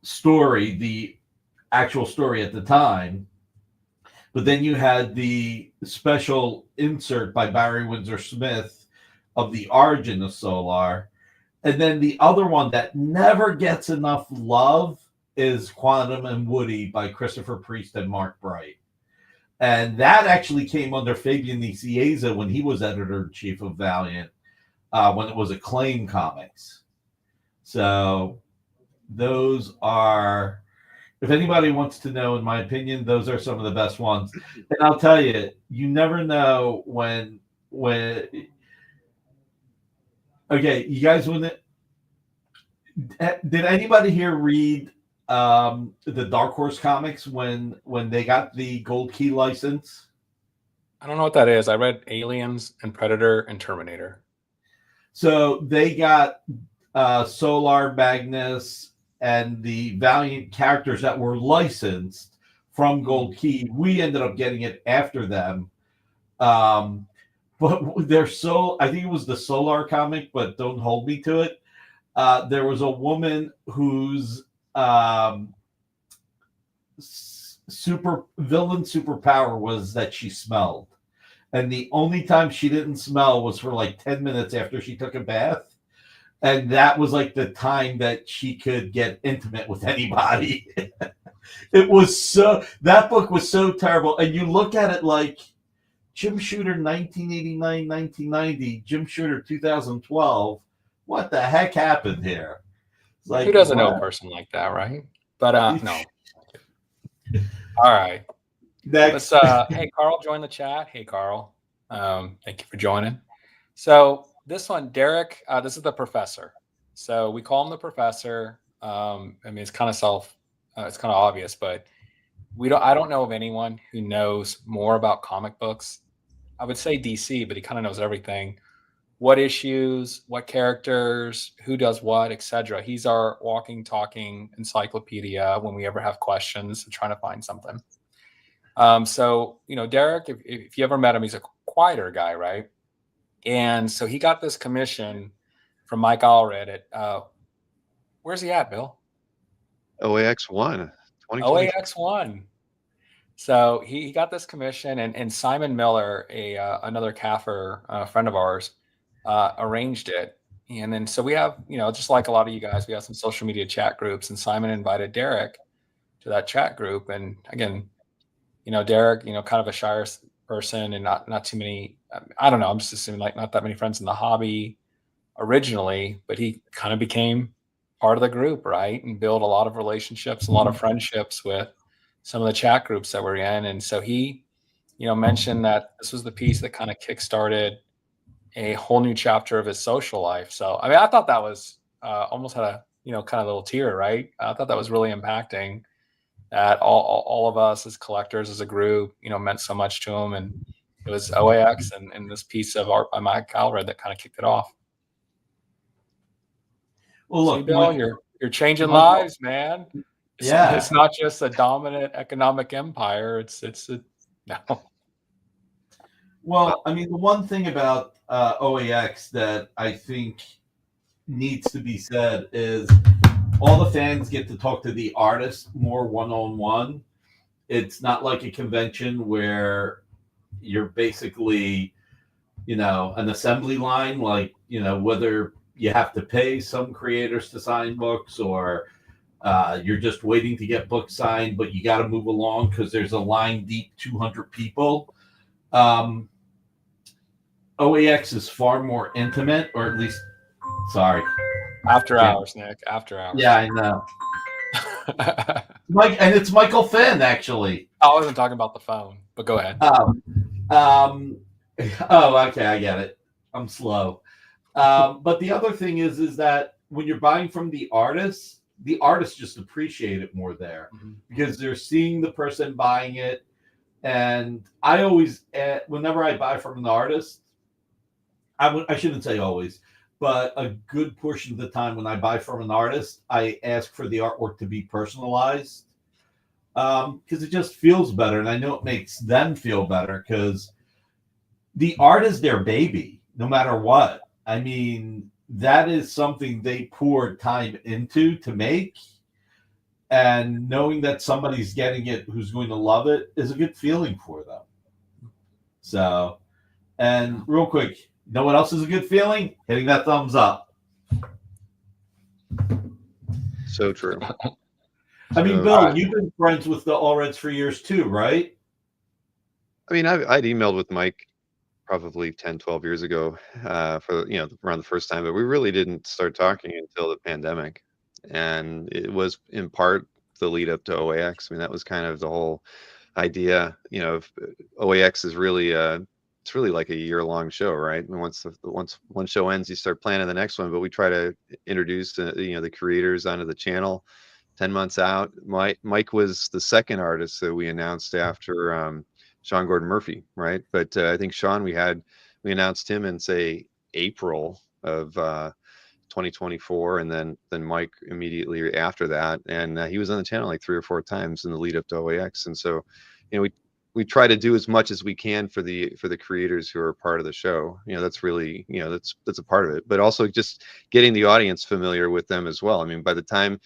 story, the actual story at the time, but then you had the special insert by Barry Windsor Smith of the origin of Solar. And then the other one that never gets enough love is Quantum and Woody by Christopher Priest and Mark Bright. And that actually came under Fabian Nicieza when he was editor-in-chief of Valiant, when it was Acclaim Comics. So those are, if anybody wants to know, in my opinion, those are some of the best ones. And I'll tell you, you never know when okay, you guys, did anybody here read the Dark Horse comics when they got the Gold Key license? I don't know what that is. I read Aliens and Predator and Terminator. So they got Solar, Magnus, and the Valiant characters that were licensed from Gold Key. We ended up getting it after them. But they're I think it was the Solar comic, but don't hold me to it. There was a woman whose superpower was that she smelled. And the only time she didn't smell was for like 10 minutes after she took a bath. And that was like the time that she could get intimate with anybody. That book was so terrible. And you look at it like Jim Shooter 1989, 1990, Jim Shooter 2012. What the heck happened here? Who doesn't know a person like that, right? But no. All right. Next. Hey, Carl joined the chat. Hey, Carl. Thank you for joining. So this one, Derek, this is the professor. So we call him the professor. I mean, it's kind of it's kind of obvious, but I don't know of anyone who knows more about comic books. I would say DC, but he kind of knows everything. What issues, what characters, who does what, etc. He's our walking, talking encyclopedia when we ever have questions and trying to find something. So, Derek, if you ever met him, he's a quieter guy, right? And so he got this commission from Mike Allred at, where's he at, Bill? OAX1. OAX1. So he got this commission, and Simon Miller, another CAFR friend of ours, arranged it. And then so we have, just like a lot of you guys, we have some social media chat groups, and Simon invited Derek to that chat group. And again, Derek, kind of a shy person and not too many, I don't know, I'm just assuming like not that many friends in the hobby originally, but he kind of became part of the group, right? And built a lot of relationships, a lot of friendships with some of the chat groups that we're in. And so he, mentioned that this was the piece that kind of kickstarted a whole new chapter of his social life. So, I mean, I thought that was almost had kind of little tear, right? I thought that was really impacting. That all of us as collectors, as a group, meant so much to him, and it was OAX and this piece of art by Mike Allred that kind of kicked it off. Well, look, See, Bill, you're changing lives, man. It's not just a dominant economic empire. It's no. Well, I mean, the one thing about OAX that I think needs to be said is all the fans get to talk to the artist more one-on-one. It's not like a convention where you're basically, an assembly line, like, whether you have to pay some creators to sign books or you're just waiting to get books signed, but you got to move along because there's a line deep 200 people. OAX is far more intimate, or at least, sorry. After hours, Nick. After hours. Yeah, I know. Mike, and it's Michael Finn, actually. I wasn't talking about the phone, but go ahead. Oh, okay, I get it. I'm slow. But the other thing is that when you're buying from the artists just appreciate it more there because they're seeing the person buying it. And I always, whenever I buy from an artist, I shouldn't say always, but a good portion of the time when I buy from an artist, I ask for the artwork to be personalized because it just feels better. And I know it makes them feel better because the art is their baby, no matter what. I mean, that is something they poured time into to make. And knowing that somebody's getting it who's going to love it is a good feeling for them. So, and real quick, you know what else is a good feeling? Hitting that thumbs up. So true. I mean, Bill, you've been friends with the Allreds for years too, right? I mean, I'd emailed with Mike probably 10, 12 years ago for, around the first time, but we really didn't start talking until the pandemic. And it was in part the lead up to OAX. I mean, that was kind of the whole idea, OAX is really, it's really like a year-long show, right? And once one show ends, you start planning the next one. But we try to introduce the creators onto the channel 10 months out. Mike was the second artist that we announced after Sean Gordon Murphy, right? But I think Sean, we announced him in say April of 2024, and then Mike immediately after that, and he was on the channel like 3 or 4 times in the lead up to OAX. And so, we try to do as much as we can for the creators who are part of the show. That's really, that's a part of it, but also just getting the audience familiar with them as well. I mean, by the time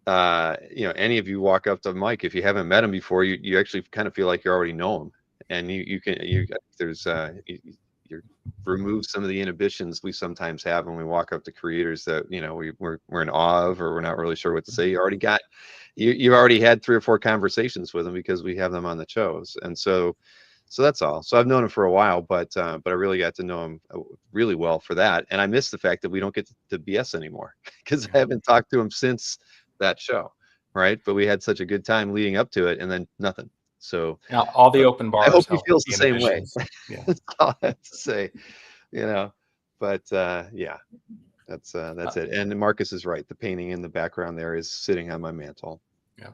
any of you walk up to Mike, if you haven't met him before, you actually kind of feel like you already know him, and you remove some of the inhibitions we sometimes have when we walk up to creators that we're in awe of, or we're not really sure what to say. You've already had 3 or 4 conversations with them because we have them on the shows, and so that's all. So I've known him for a while, but I really got to know him really well for that, and I miss the fact that we don't get to BS anymore because I haven't talked to him since that show, right? But we had such a good time leading up to it, and then nothing. So all the open bars. I hope he feels the same way. Yeah. That's all I have to say, But yeah, that's it. And Marcus is right. The painting in the background there is sitting on my mantle. Yeah,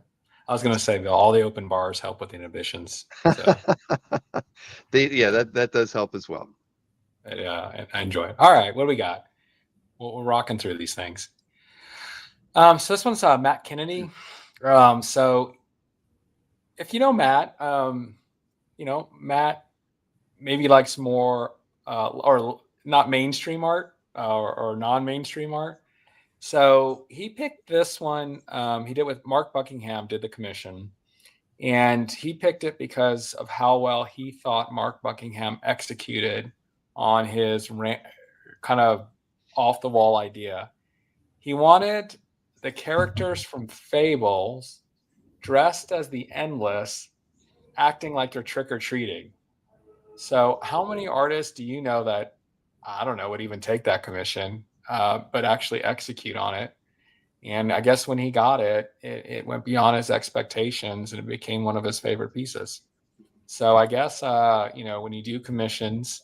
I was going to say, Bill, all the open bars help with inhibitions. So. That does help as well. Yeah, I enjoy it. All right, what do we got? We're rocking through these things. So this one's Matt Kennedy. So if you know Matt, Matt maybe likes more or not mainstream art or non-mainstream art. So he picked this one. He did with Mark Buckingham, did the commission, and he picked it because of how well he thought Mark Buckingham executed on his kind of off-the-wall idea. He wanted the characters from Fables dressed as the Endless, acting like they're trick-or-treating. So how many artists do you know that, I don't know, would even take that commission, but actually execute on it? And I guess when he got it, it went beyond his expectations, and it became one of his favorite pieces. So I guess, when you do commissions,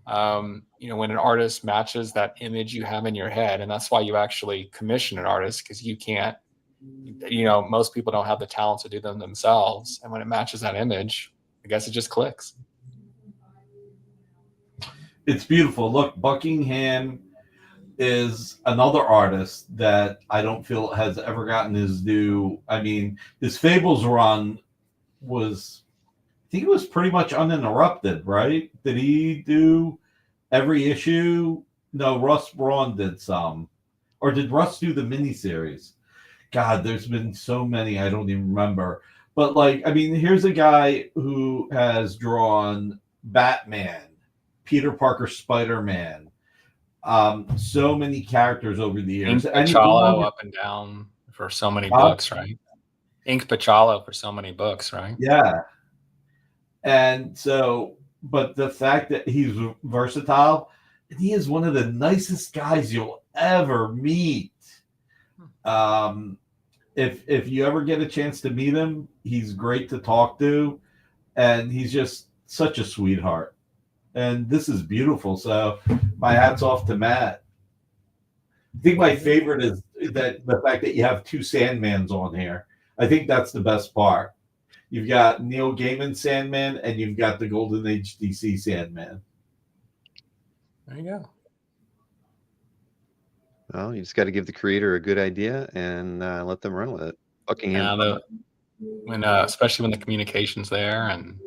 when an artist matches that image you have in your head, and that's why you actually commission an artist, because you can't, most people don't have the talent to do them themselves. And when it matches that image, I guess it just clicks. It's beautiful. Look, Buckingham is another artist that I don't feel has ever gotten his due. I mean, his Fables run was, I think it was pretty much uninterrupted, right? Did he do every issue? No, Russ Braun did some. Or did Russ do the miniseries? God, there's been so many, I don't even remember. But, here's a guy who has drawn Batman, Peter Parker, Spider-Man, so many characters over the years. Ink Pachalo up and down for so many books, right? Ink Pachalo for so many books, right? Yeah. And so, but the fact that he's versatile, and he is one of the nicest guys you'll ever meet. If you ever get a chance to meet him, he's great to talk to, and he's just such a sweetheart. And this is beautiful. So my hat's off to Matt. I think my favorite is that the fact that you have two Sandmans on here. I think that's the best part. You've got Neil Gaiman Sandman, and you've got the Golden Age DC Sandman. There you go. Well, you just got to give the creator a good idea and let them run with it. Buckingham. Especially when the communication's there, and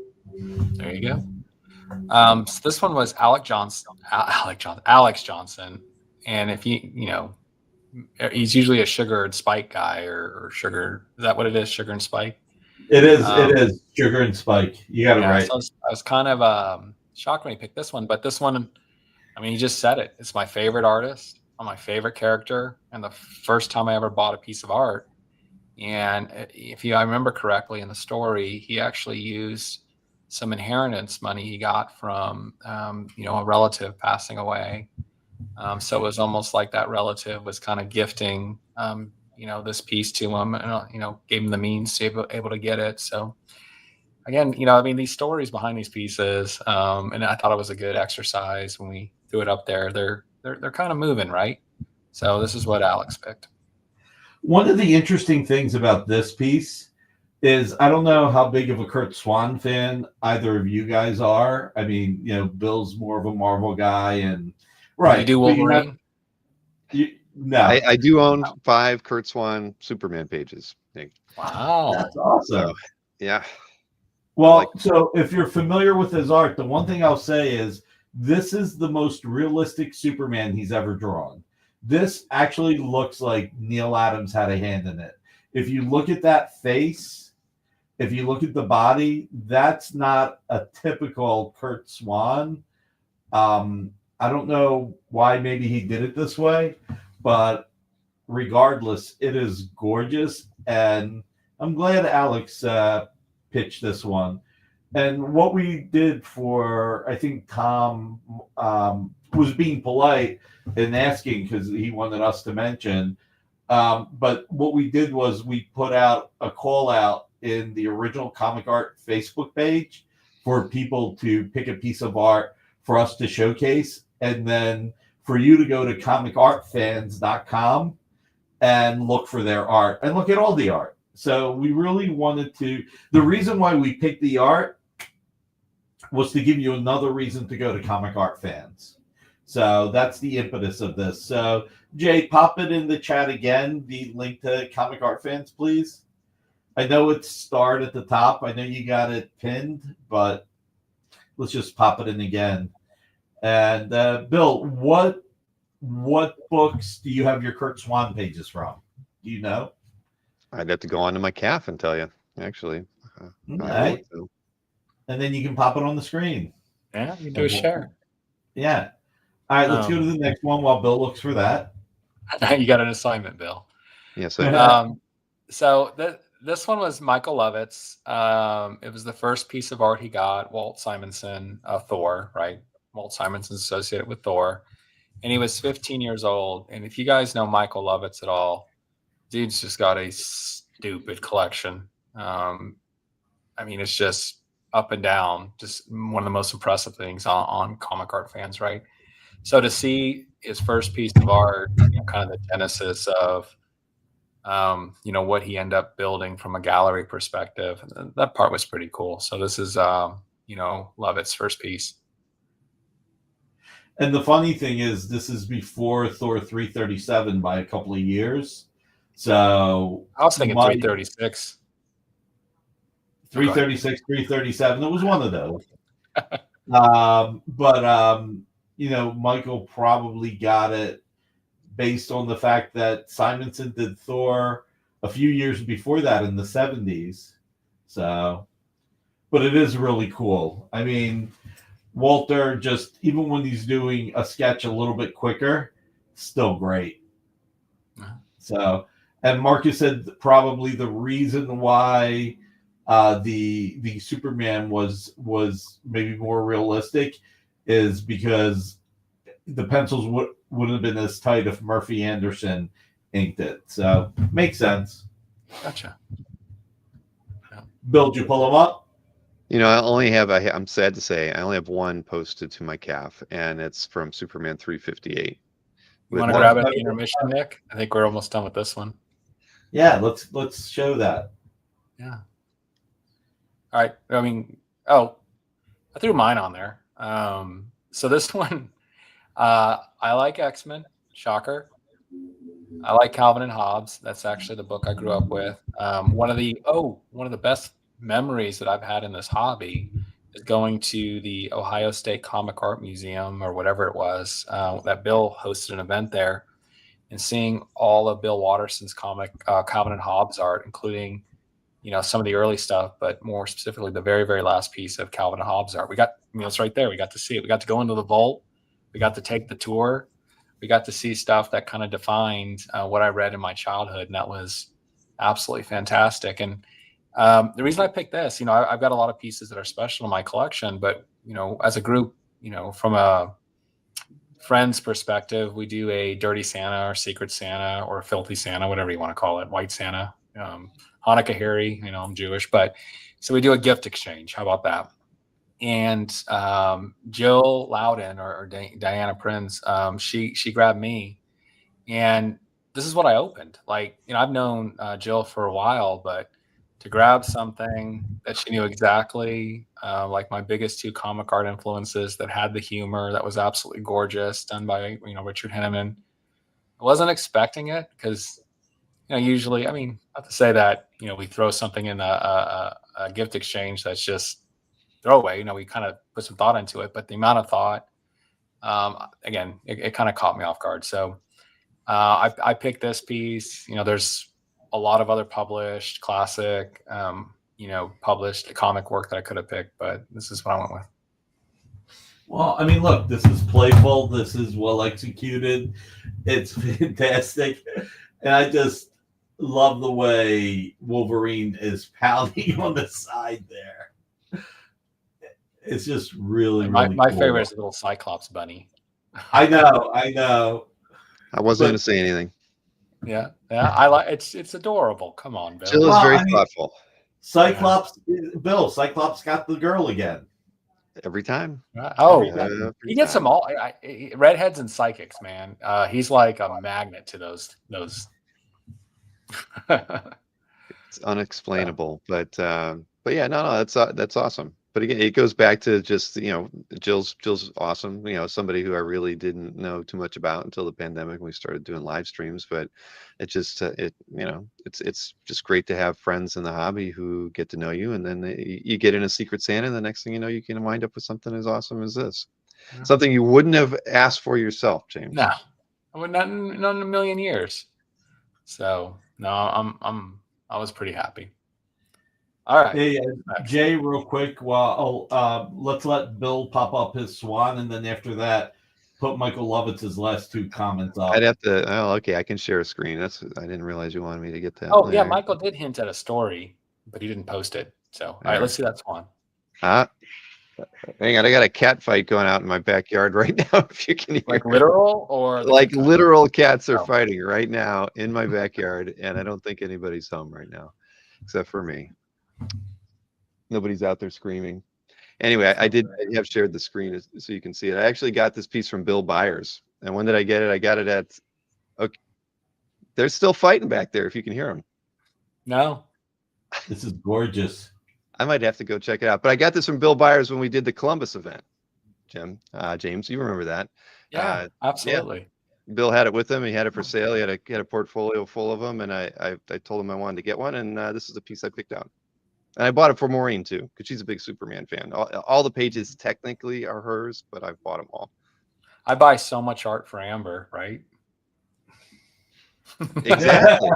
there you go. So this one was Alex Johnson, and if he's usually a Sugar and Spike guy, or Sugar. Is that what it is? Sugar and Spike. It is. It is Sugar and Spike. You got it right. So I was kind of shocked when he picked this one, but this one, he just said it. It's my favorite artist, my favorite character, and the first time I ever bought a piece of art. And I remember correctly in the story, he actually used some inheritance money he got from, a relative passing away. So it was almost like that relative was kind of gifting, this piece to him, and, gave him the means to be able to get it. So again, these stories behind these pieces, and I thought it was a good exercise when we threw it up there. They're kind of moving, right? So this is what Alex picked. One of the interesting things about this piece is, I don't know how big of a Kurt Swan fan either of you guys are. I mean, Bill's more of a Marvel guy, and right. You do Wolverine? No. I do own 5 Kurt Swan Superman pages. Wow. That's awesome. So, yeah. Well, so if you're familiar with his art, the one thing I'll say is this is the most realistic Superman he's ever drawn. This actually looks like Neil Adams had a hand in it. If you look at that face, if you look at the body, that's not a typical Kurt Swan. I don't know why maybe he did it this way, but regardless, it is gorgeous. And I'm glad Alex pitched this one. And what we did for, I think Tom was being polite and asking because he wanted us to mention. But what we did was we put out a call out in the original Comic Art Facebook page for people to pick a piece of art for us to showcase. And then for you to go to comicartfans.com and look for their art and look at all the art. So we really wanted to, the reason why we picked the art was to give you another reason to go to Comic Art Fans. So that's the impetus of this. So Jay, pop it in the chat again, the link to Comic Art Fans, please. I know it's starred at the top. I know you got it pinned, but let's just pop it in again. And Bill, what books do you have your Kurt Swan pages from? Do you know? I'd have to go onto my calf and tell you, actually. Right. And then you can pop it on the screen. Yeah, you do a share. Yeah. All right, let's go to the next one while Bill looks for that. You got an assignment, Bill. Yes. So this one was Michael Lovitz. It was the first piece of art he got. Walt Simonson, Thor, right? Walt Simonson's associated with Thor. And he was 15 years old. And if you guys know Michael Lovitz at all, dude's just got a stupid collection. It's just up and down. Just one of the most impressive things on comic art fans, right? So to see his first piece of art, kind of the genesis of, what he ended up building from a gallery perspective, that part was pretty cool. So this is, Lovett's first piece. And the funny thing is, this is before Thor 337 by a couple of years. So I was thinking 336. 336, 337. It was one of those. Michael probably got it based on the fact that Simonson did Thor a few years before that in the 70s. So, but it is really cool. I mean, Walter, just even when he's doing a sketch a little bit quicker, still great. So, and Marcus said probably the reason why the Superman was maybe more realistic is because the pencils wouldn't have been as tight if Murphy Anderson inked it. So makes sense. Gotcha. Bill, did you pull them up? I only have, I'm sad to say, I only have one posted to my calf, and it's from Superman 358. You want to grab it at the intermission, Nick? I think we're almost done with this one. Yeah, let's show that. Yeah. All right. I mean, I threw mine on there. So this one, I like X-Men. Shocker. I like Calvin and Hobbes. That's actually the book I grew up with. One of the best memories that I've had in this hobby is going to the Ohio State Comic Art Museum, or whatever it was, that Bill hosted an event there, and seeing all of Bill Watterson's comic Calvin and Hobbes art, including some of the early stuff, but more specifically the very, very last piece of Calvin and Hobbes art. We got, it's right there. We got to see it. We got to go into the vault. We got to take the tour. We got to see stuff that kind of defined what I read in my childhood, and that was absolutely fantastic. And the reason I picked this, I've got a lot of pieces that are special in my collection, but as a group, from a friend's perspective, we do a dirty Santa or secret Santa or filthy Santa, whatever you want to call it, white Santa, Hanukkah Harry, I'm Jewish, but so we do a gift exchange. How about that? And Jill Loudon or Diana Prince, she grabbed me, and this is what I opened. Like, I've known Jill for a while, but to grab something that she knew exactly, like my biggest two comic art influences, that had the humor, that was absolutely gorgeous, done by Richard Henneman. I wasn't expecting it because usually, not to say that we throw something in a gift exchange that's just throwaway. We kind of put some thought into it, but the amount of thought, again, it kind of caught me off guard. So I picked this piece. There's a lot of other published classic, published comic work that I could have picked, but this is what I went with. Well, look, this is playful. This is well executed. It's fantastic. And I just love the way Wolverine is pounding on the side there. It's just really, my cool. favorite is the little Cyclops bunny. I know. I wasn't going to say anything. Yeah, I like it's adorable. Come on, Bill. Jill is very thoughtful. Cyclops got the girl again. Every time. He gets them all. Redheads and psychics, man. He's like a magnet to those. It's unexplainable, but yeah, no, that's awesome. But again, it goes back to just Jill's awesome. Somebody who I really didn't know too much about until the pandemic when we started doing live streams. But it just it's just great to have friends in the hobby who get to know you, and then you get in a Secret Santa, and the next thing you know, you can wind up with something as awesome as this. Yeah. Something you wouldn't have asked for yourself, James. No, I would not in a million years. So no, I was pretty happy. All right. Hey, Jay, real quick. Well, let's let Bill pop up his swan, and then after that, put Michael Lovett's last two comments up. I'd have to. Oh, okay. I can share a screen. I didn't realize you wanted me to get that. Oh, yeah. Michael did hint at a story, but he didn't post it. So, all right, let's see that swan. Hang on. I got a cat fight going out in my backyard right now. If you can hear, like literal or like literal cats are fighting right now in my backyard, and I don't think anybody's home right now, except for me. Nobody's out there screaming. Anyway, I have shared the screen so you can see it. I actually got this piece from Bill Byers. And when did I get it? I got it at, okay. They're still fighting back there if you can hear them. No. This is gorgeous. I might have to go check it out. But I got this from Bill Byers when we did the Columbus event. James, you remember that? Yeah, absolutely. Yeah. Bill had it with him. He had it for sale. He had a portfolio full of them, and I told him I wanted to get one, and this is the piece I picked out. And I bought it for Maureen too, because she's a big Superman fan. All the pages technically are hers, but I've bought them all. I buy so much art for Amber, right? Exactly.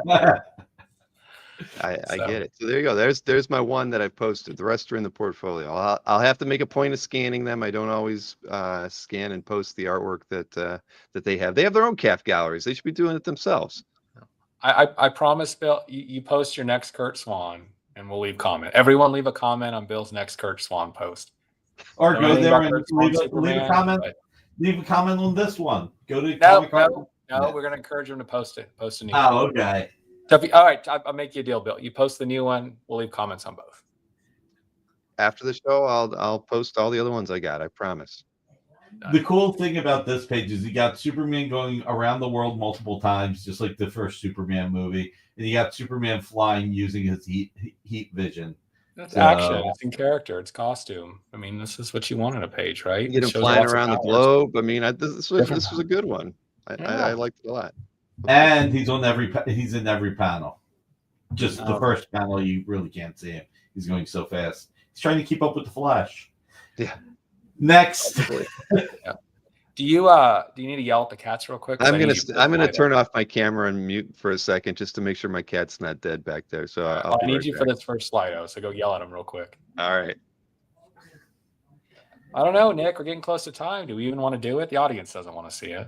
I get it. So there you go. There's my one that I've posted. The rest are in the portfolio. I'll have to make a point of scanning them. I don't always scan and post the artwork that they have. They have their own calf galleries. They should be doing it themselves. I promise, Bill, you post your next Kurt Swan and we'll leave comment. Everyone leave a comment on Bill's next Kurt Swan post. Or go there and leave a comment. Leave a comment on this one. Go to No, we're going to encourage them to post it. Post a new one. Oh, okay. So all right, I'll make you a deal, Bill. You post the new one, we'll leave comments on both. After the show, I'll post all the other ones I got. I promise. The cool thing about this page is you got Superman going around the world multiple times, just like the first Superman movie, and you got Superman flying using his heat vision. That's action. It's in character. It's costume. I mean, this is what you want on a page, right? You get him flying around the globe. I mean, this was a good one. I liked it a lot. And he's in every panel. Just the first panel, you really can't see him. He's going so fast. He's trying to keep up with the Flash. Yeah. Next. Yeah. Do you need to yell at the cats real quick? I'm gonna turn off my camera and mute for a second just to make sure my cat's not dead back there. So I need you for this first Slido. So go yell at him real quick. All right. I don't know, Nick. We're getting close to time. Do we even want to do it? The audience doesn't want to see it.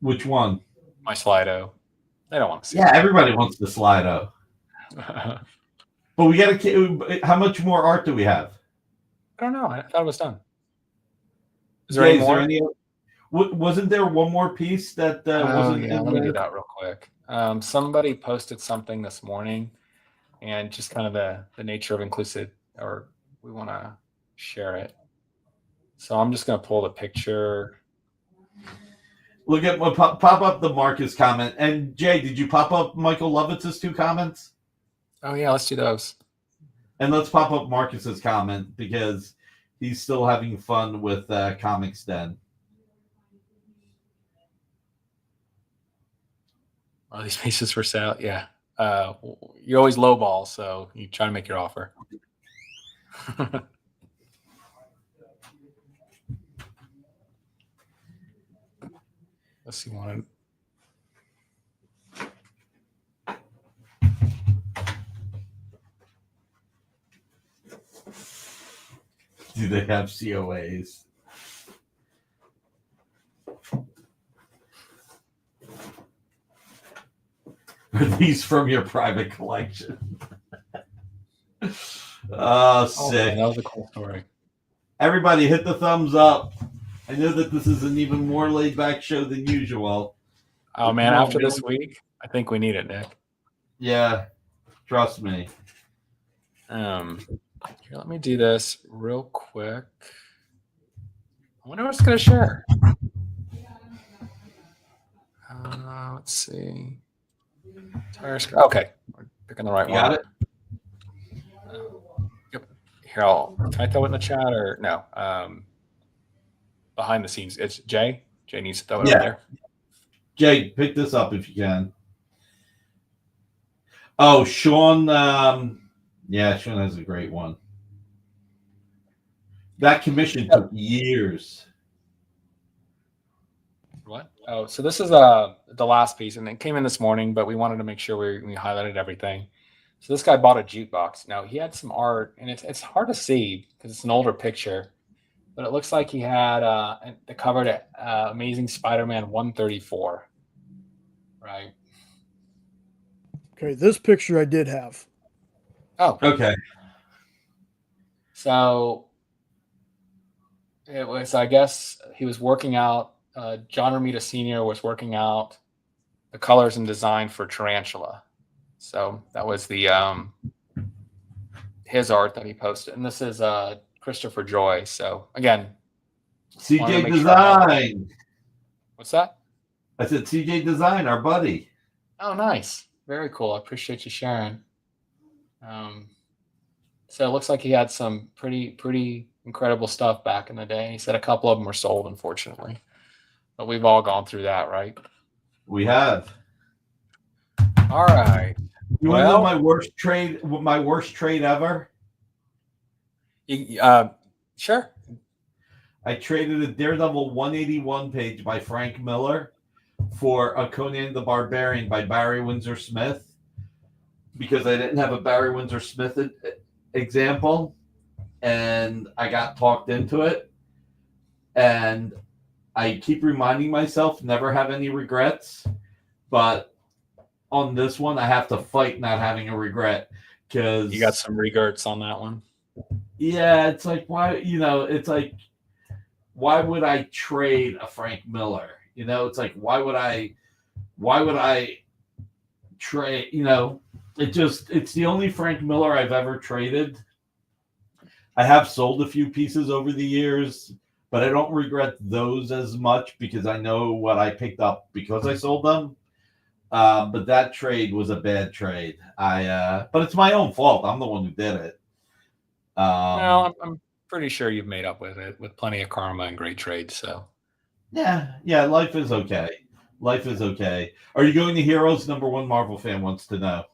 Which one? My Slido. They don't want to see it. Yeah, everybody wants the Slido. But we got to. How much more art do we have? I don't know. I thought it was done. Is there any more? Wasn't there one more piece that wasn't? Yeah, let me do that real quick. Somebody posted something this morning, and just kind of the nature of inclusive, or we want to share it. So I'm just going to pull the picture. Look at pop up the Marcus comment. And Jay, did you pop up Michael Lovitz's 2 comments? Oh yeah, let's do those. And let's pop up Marcus's comment because he's still having fun with Comics Den. Are these pieces for sale? Yeah. You always lowball, so you try to make your offer. Let's see one. Do they have COAs? Are these from your private collection? Oh, sick. That was a cool story. Everybody hit the thumbs up. I know that this is an even more laid back show than usual. Oh man, after this week, I think we need it, Nick. Yeah, trust me. Here, let me do this real quick. I wonder what's going to share. Let's see. Entire screen. Okay, we're picking the right one. Got it. Yep. Here, can I throw it in the chat or no? Behind the scenes, it's Jay. Jay needs to throw it over there. Jay, pick this up if you can. Oh, Sean. Yeah, Sean has a great one. That commission took years. What? Oh, so this is the last piece, and it came in this morning, but we wanted to make sure we highlighted everything. So this guy bought a jukebox. Now he had some art, and it's hard to see because it's an older picture, but it looks like he had the cover to Amazing Spider-Man 134. Right. Okay, this picture I did have. Oh, okay. So it was, I guess, he was working out. John Romita Sr. was working out the colors and design for Tarantula. So that was the his art that he posted, and this is Christopher Joy. So again, CJ Design. What's that? I said CJ Design, our buddy. Oh, nice. Very cool. I appreciate you sharing. So it looks like he had some pretty incredible stuff back in the day. He said a couple of them were sold, unfortunately. But we've all gone through that, right? We have. All right. You want to know my worst trade? My worst trade ever? Sure. I traded a Daredevil 181 page by Frank Miller for a Conan the Barbarian by Barry Windsor Smith because I didn't have a Barry Windsor Smith example, and I got talked into it. And I keep reminding myself never have any regrets, but on this one I have to fight not having a regret because you got some regrets on that one. Yeah, it's like why it's like why would I trade a Frank Miller? It's like why would I trade? It's the only Frank Miller I've ever traded. I have sold a few pieces over the years, but I don't regret those as much because I know what I picked up because I sold them. But that trade was a bad trade. But it's my own fault. I'm the one who did it. Well, I'm pretty sure you've made up with it with plenty of karma and great trades. So yeah, life is okay. Life is okay. Are you going to Heroes? Number one Marvel fan wants to know.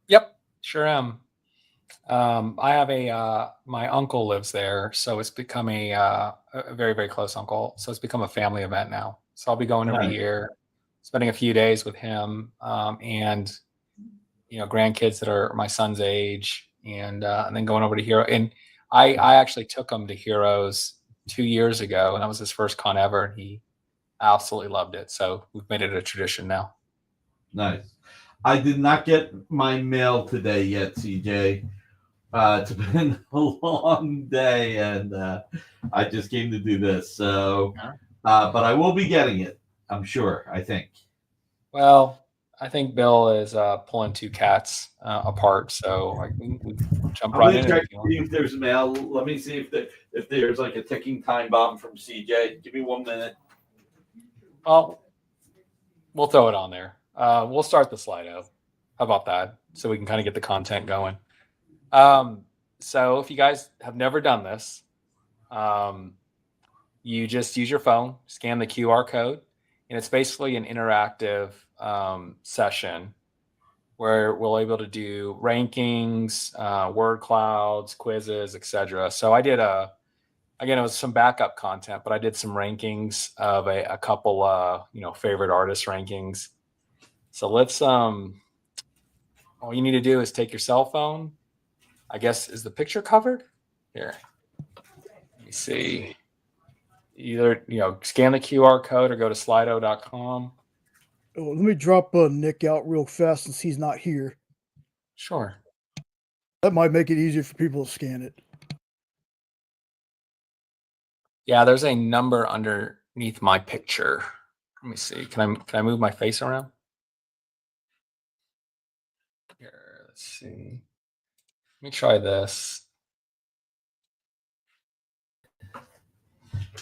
Yep, sure am. I have my uncle lives there, so it's become a very, very close uncle. So it's become a family event now. So I'll be going every year, spending a few days with him, and grandkids that are my son's age, and then going over to Hero. And I actually took him to Heroes 2 years ago, and that was his first con ever, and he absolutely loved it. So we've made it a tradition now. Nice. I did not get my mail today yet, CJ. It's been a long day, and I just came to do this. So, but I will be getting it, I'm sure, I think. Well, I think Bill is pulling two cats apart, so we jump right in. See if there's mail. Let me see if there's like a ticking time bomb from CJ. Give me 1 minute. Well, we'll throw it on there. We'll start the Slido. How about that? So we can kind of get the content going. So if you guys have never done this, you just use your phone, scan the QR code, and it's basically an interactive session where we'll able to do rankings, word clouds, quizzes, etc. So I did again, it was some backup content, but I did some rankings of a couple favorite artist rankings. So let's all you need to do is take your cell phone. I guess, is the picture covered? Here. Let me see. Either, scan the QR code or go to slido.com. Oh, let me drop Nick out real fast since he's not here. Sure. That might make it easier for people to scan it. Yeah, there's a number underneath my picture. Let me see. Can I move my face around? Here, let's see. Let me try this.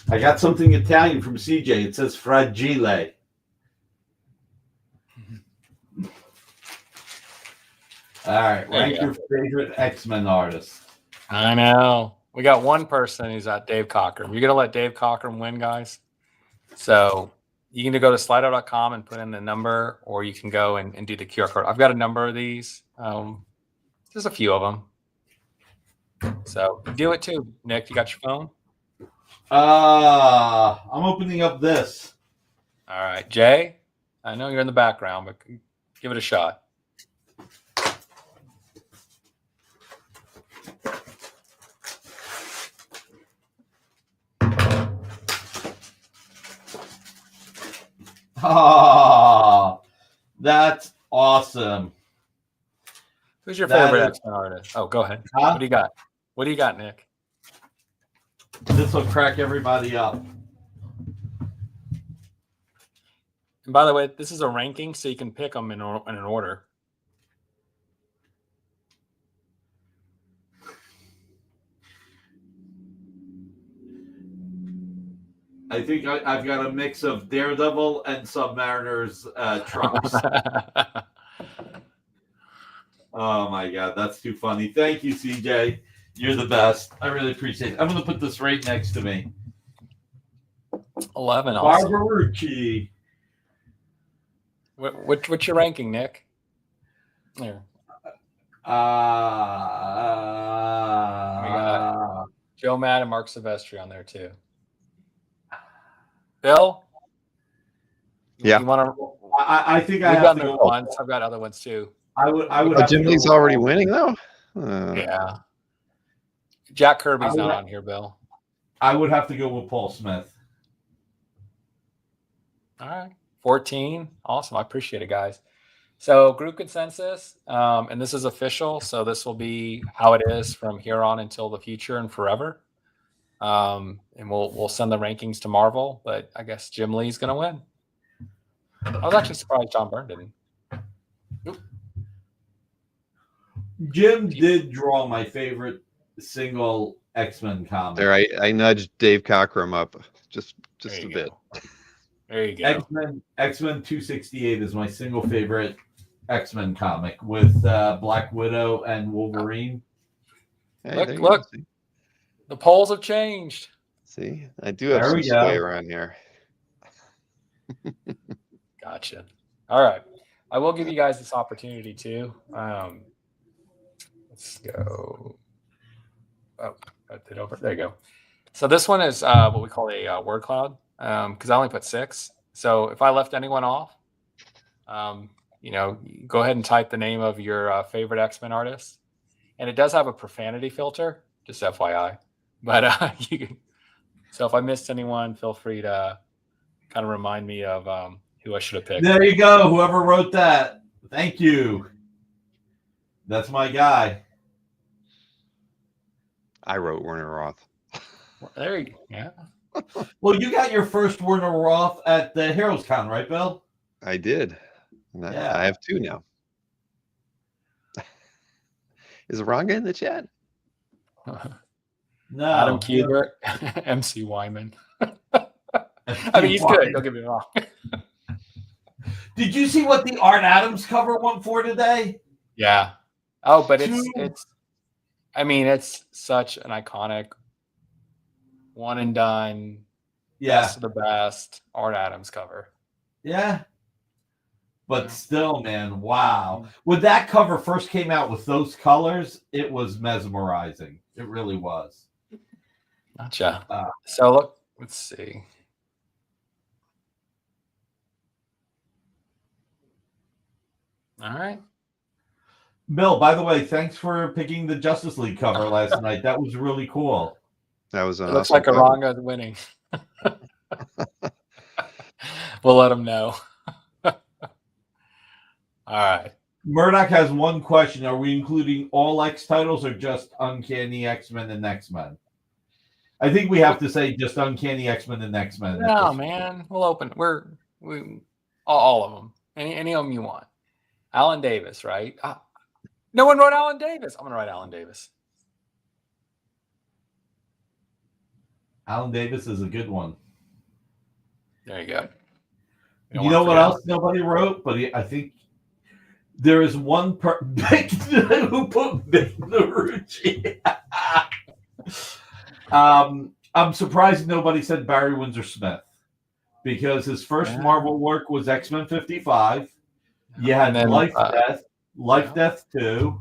I got something Italian from CJ. It says fragile. All right, rank your favorite X-Men artist. I know. We got one person who's at Dave Cockrum. You're going to let Dave Cockrum win, guys? So you can go to slido.com and put in the number, or you can go and do the QR code. I've got a number of these. There's a few of them. So do it too, Nick. You got your phone? I'm opening up this. All right, Jay. I know you're in the background, but give it a shot. Oh, that's awesome. Who's your favorite X-Men artist? Oh, go ahead. Huh? What do you got? What do you got, Nick? This will crack everybody up. And by the way, this is a ranking, so you can pick them in an order. I think I've got a mix of Daredevil and Submariner's trunks. Oh my God, that's too funny. Thank you, CJ. You're the best. I really appreciate it. I'm going to put this right next to me. 11. Awesome. Barbarucci. What's your ranking, Nick? There. We got Joe Matt and Mark Silvestri on there too. Bill? Yeah. You want to? I think I We've have got to go. ones. I've got other ones too. I would. Oh, Jim Lee's already winning though. Yeah. Jack Kirby's not on here, Bill. I would have to go with Paul Smith. All right. 14. Awesome. I appreciate it, guys. So group consensus, and this is official. So this will be how it is from here on until the future and forever. And we'll send the rankings to Marvel, but I guess Jim Lee's going to win. I was actually surprised John Byrne didn't. Oop. Jim did draw my favorite single X-Men comic. There, I nudged Dave Cockrum up just a bit. There you go. X-Men 268 is my single favorite X-Men comic with Black Widow and Wolverine. Hey, look. The polls have changed. See, I do have some sway around here. Gotcha. All right. I will give you guys this opportunity too. Let's go. Oh, got it over. There you go. So this one is what we call a word cloud because I only put 6. So if I left anyone off, go ahead and type the name of your favorite X-Men artist. And it does have a profanity filter, just FYI. But so if I missed anyone, feel free to kind of remind me of who I should have picked. There you go. Whoever wrote that. Thank you. That's my guy. I wrote Werner Roth. There you go. Yeah. Well, you got your first Werner Roth at the Heroes Con, right, Bill? I did. Yeah. I have 2 now. Is Ranga in the chat? No. Adam Kubert, MC Wyman. I mean, he's good. Don't get me wrong. Did you see what the Art Adams cover went for today? Yeah. Oh, but it's such an iconic one and done. Best of the best Art Adams cover. Yeah. But still, man, wow. When that cover first came out with those colors, it was mesmerizing. It really was. Gotcha. So look, let's see. All right. Bill, by the way, thanks for picking the Justice League cover last night. That was really cool. That was It looks like Aranga winning. We'll let him know. All right. Murdoch has one question. Are we including all X titles or just Uncanny X-Men and X-Men? I think we have to say just Uncanny X-Men and X-Men. No, man. We'll open. We all of them. Any of them you want. Alan Davis, right? No one wrote Alan Davis. I'm going to write Alan Davis. Alan Davis is a good one. There you go. You know what else nobody wrote? But I think there is one who put Big Narucci. I'm surprised nobody said Barry Windsor Smith because his first Marvel work was X-Men 55. You had Life Death 2.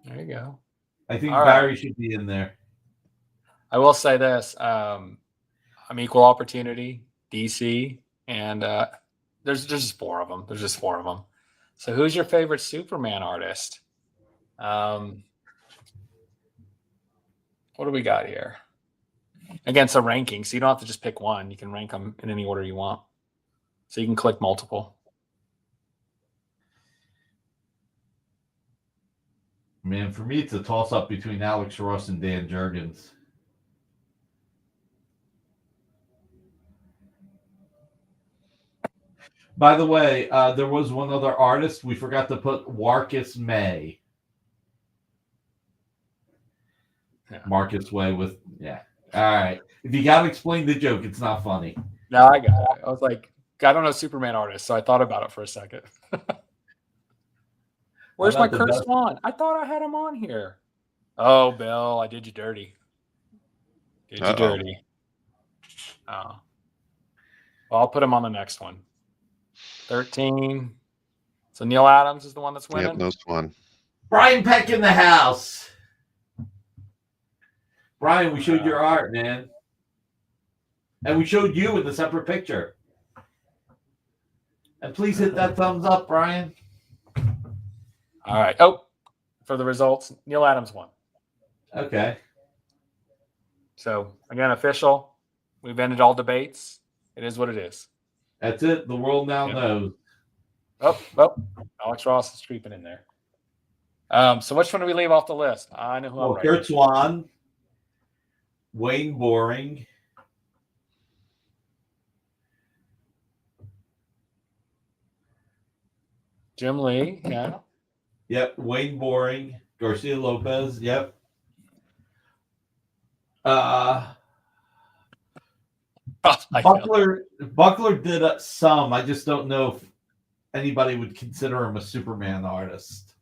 There you go. I think All Barry right. should be in there. I will say this. I'm Equal Opportunity, DC, and there's just 4 of them. There's just 4 of them. So who's your favorite Superman artist? What do we got here? Again, it's a ranking, so you don't have to just pick one. You can rank them in any order you want. So you can click multiple. Man, for me, it's a toss-up between Alex Ross and Dan Jurgens. By the way, there was one other artist. We forgot to put Marcus May. Yeah. Marcus Way with, All right. If you got to explain the joke, it's not funny. No, I got it. I was like, I don't know Superman artist, so I thought about it for a second. Where's my Kurt Swan? I thought I had him on here. Oh, Bill, I did you dirty. Did you dirty. Oh. Well, I'll put him on the next one. 13. So Neil Adams is the one that's winning? Yep, no Swan. Brian Peck in the house. Brian, we showed your art, man. And we showed you in the separate picture. And please hit that thumbs up, Brian. All right. Oh, for the results, Neil Adams won. Okay. So, again, official. We've ended all debates. It is what it is. That's it. The world now knows. Oh, Alex Ross is creeping in there. So which one do we leave off the list? I know who I'm Kurt Swan, Wayne Boring, Jim Lee, yeah. Yep, Wayne Boring, Garcia Lopez, yep. Buckler did some. I just don't know if anybody would consider him a Superman artist.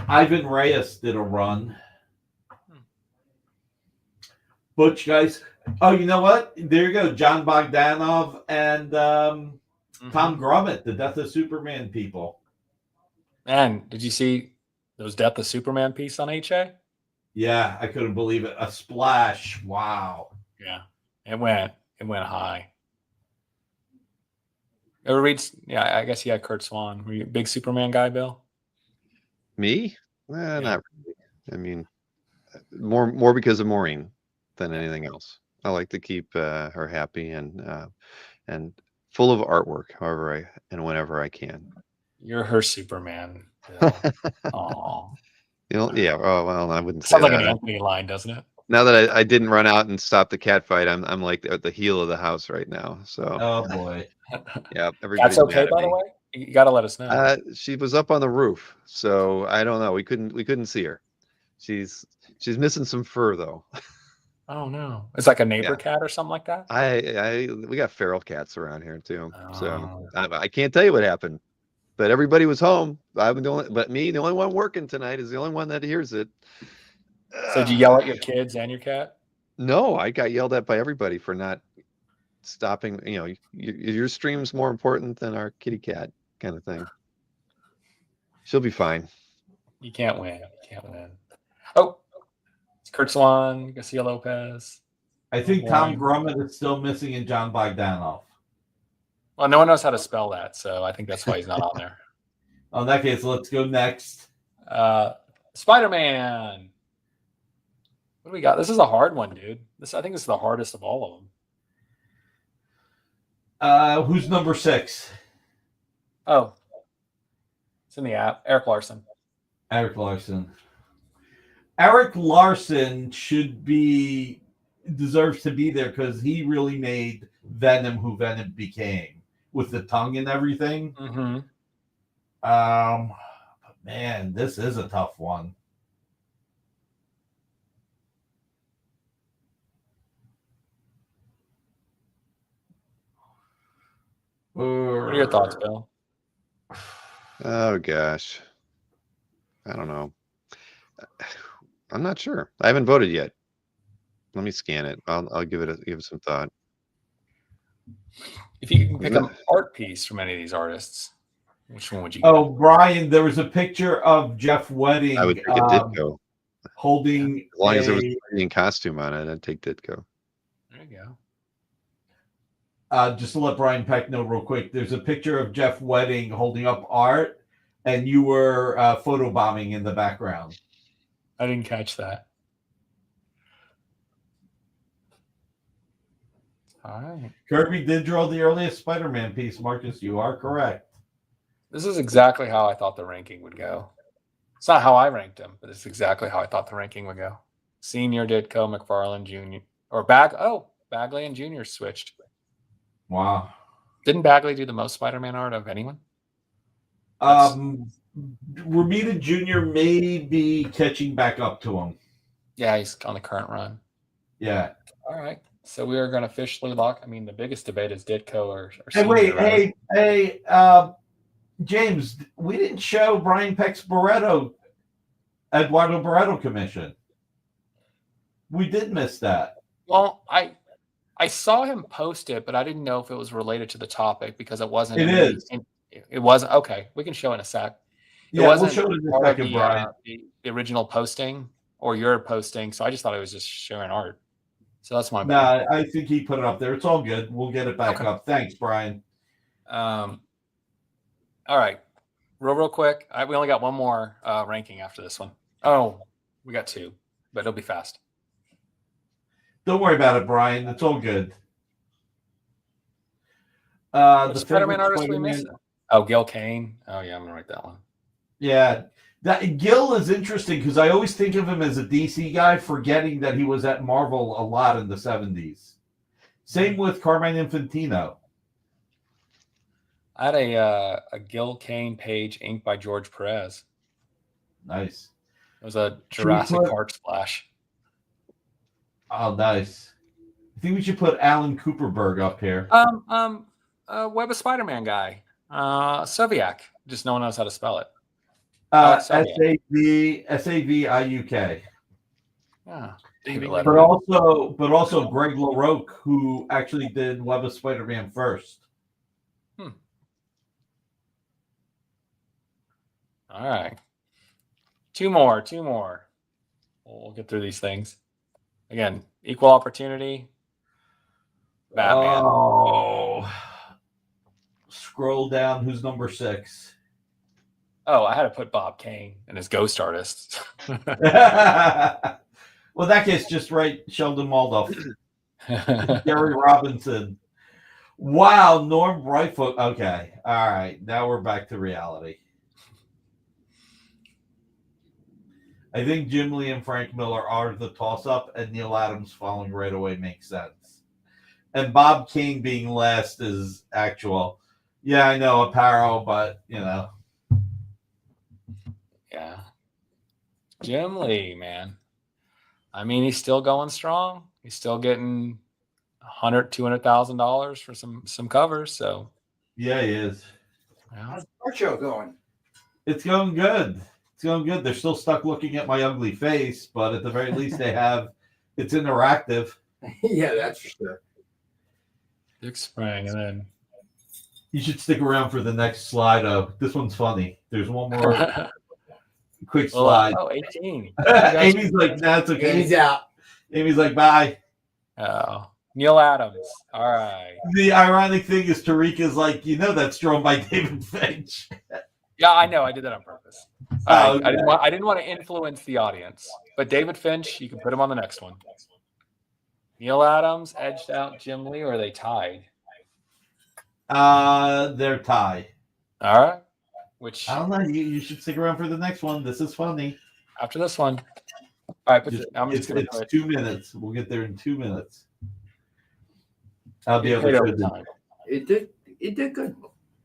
Ivan Reyes did a run. Butch guys. Oh, you know what? There you go. John Bogdanov and Tom Grummett, the Death of Superman people. Man, did you see those Death of Superman piece on HA? Yeah, I couldn't believe it. A splash. Wow. Yeah, it went high. Ever read? Yeah, I guess you had Kurt Swan. Were you a big Superman guy, Bill? Me? Not really. I mean, more because of Maureen than anything else. I like to keep her happy and full of artwork, however whenever I can. You're her Superman. Aw. Yeah. Oh well, I wouldn't say Sounds like that. an Anthony line, doesn't it? Now that I didn't run out and stop the cat fight, I'm like at the heel of the house right now. So. Oh boy. Yeah. That's okay, by the way. You got to let us know. She was up on the roof, so I don't know. We couldn't see her. She's missing some fur though. Oh no! It's like a neighbor cat or something like that. We got feral cats around here too, so I can't tell you what happened, but everybody was home. I'm the only one working tonight is the only one that hears it. So did you yell at your kids and your cat? No, I got yelled at by everybody for not stopping. You know, your stream's more important than our kitty cat kind of thing. She'll be fine. You can't win. Oh. Kurt Swan, Garcia Lopez. I think Tom Grummett is still missing in John Bogdanov. Well, no one knows how to spell that, so I think that's why he's not on there. In that case, let's go next. Spider-Man. What do we got? This is a hard one, dude. I think this is the hardest of all of them. Who's number 6? Oh. It's in the app. Eric Larson. Eric Larson deserves to be there because he really made Venom who Venom became with the tongue and everything. Mm-hmm. But man, this is a tough one. What are your thoughts, Bill? Oh gosh, I don't know. I'm not sure. I haven't voted yet. Let me scan it. I'll give it some thought. If you can pick an art piece from any of these artists, which one would you? Oh, Brian, there was a picture of Jeff Wedding. I would take a Ditko. Holding as long as there was a in costume on it, I'd take Ditko. There you go. Just to let Brian Peck know real quick, there's a picture of Jeff Wedding holding up art, and you were photobombing in the background. I didn't catch that. All right. Kirby did draw the earliest Spider-Man piece, Marcus. You are correct. This is exactly how I thought the ranking would go. It's not how I ranked him, but it's exactly how I thought the ranking would go. Senior, Ditko, McFarlane, Junior, or Bagley and Junior switched. Wow. Didn't Bagley do the most Spider-Man art of anyone? Ramita Jr. may be catching back up to him. Yeah, he's on the current run. Yeah. All right. So we are going to officially lock. I mean, the biggest debate is Ditko or Hey, wait, Senior, right? hey, James, we didn't show Brian Peck's Eduardo Barreto commission. We did miss that. Well, I saw him post it, but I didn't know if it was related to the topic because it wasn't. It is. It wasn't. Okay, we can show in a sec. It Yeah, wasn't we'll show it in a part of second, Brian. the original posting or your posting, so I just thought it was just sharing art. So that's my bad. Nah, I think he put it up there. It's all good. We'll get it back up. Thanks, Brian. All right, real quick. We only got one more ranking after this one. Oh, we got two, but it'll be fast. Don't worry about it, Brian. It's all good. The Spider-Man favorite artist we Spider-Man- missed. Oh, Gil Kane. Oh yeah, I'm gonna write that one. Yeah, that Gil is interesting because I always think of him as a DC guy, forgetting that he was at Marvel a lot in the 70s. Same with Carmine Infantino. I had a Gil Kane page inked by George Perez. Nice. It was a Should we Jurassic put- Park splash. Oh, nice. I think we should put Alan Cooperberg up here. Web of Spider-Man guy. Soviak. Just no one knows how to spell it. Alex Soviak. Saviuk. Yeah. But also Greg LaRoque, who actually did Web of Spider-Man first. All right. Two more. We'll get through these things. Again, equal opportunity. Batman. Oh. Scroll down. Who's number 6? Oh, I had to put Bob Kane and his ghost artist. Well, in that case, just write Sheldon Moldoff. Gary Robinson. Wow, Norm Brightfoot. Okay. All right. Now we're back to reality. I think Jim Lee and Frank Miller are the toss-up, and Neil Adams following right away makes sense. And Bob Kane being last is actual. Yeah, I know, Aparo, but, you know. Yeah. Jim Lee, man. I mean, he's still going strong. He's still getting $200,000 for some covers. So Yeah, he is. How's our show going? It's going good. It's going good. They're still stuck looking at my ugly face, but at the very least, it's interactive. Yeah, that's for sure. Dick Sprang, and then You should stick around for the next slide. This one's funny. There's one more quick slide. 18. Amy's like, that's okay. Amy's out. Amy's like, bye. Oh, Neil Adams. All right. The ironic thing is Tariq like, that's drawn by David Finch. Yeah, I know. I did that on purpose. Oh, okay. I didn't want to influence the audience. But David Finch, you can put him on the next one. Neil Adams edged out Jim Lee, or are they tied? They're tied. All right. Which I don't know. You should stick around for the next one. This is funny. After this one. All right, It's 2 minutes. We'll get there in 2 minutes. I'll be able to show them. It did good.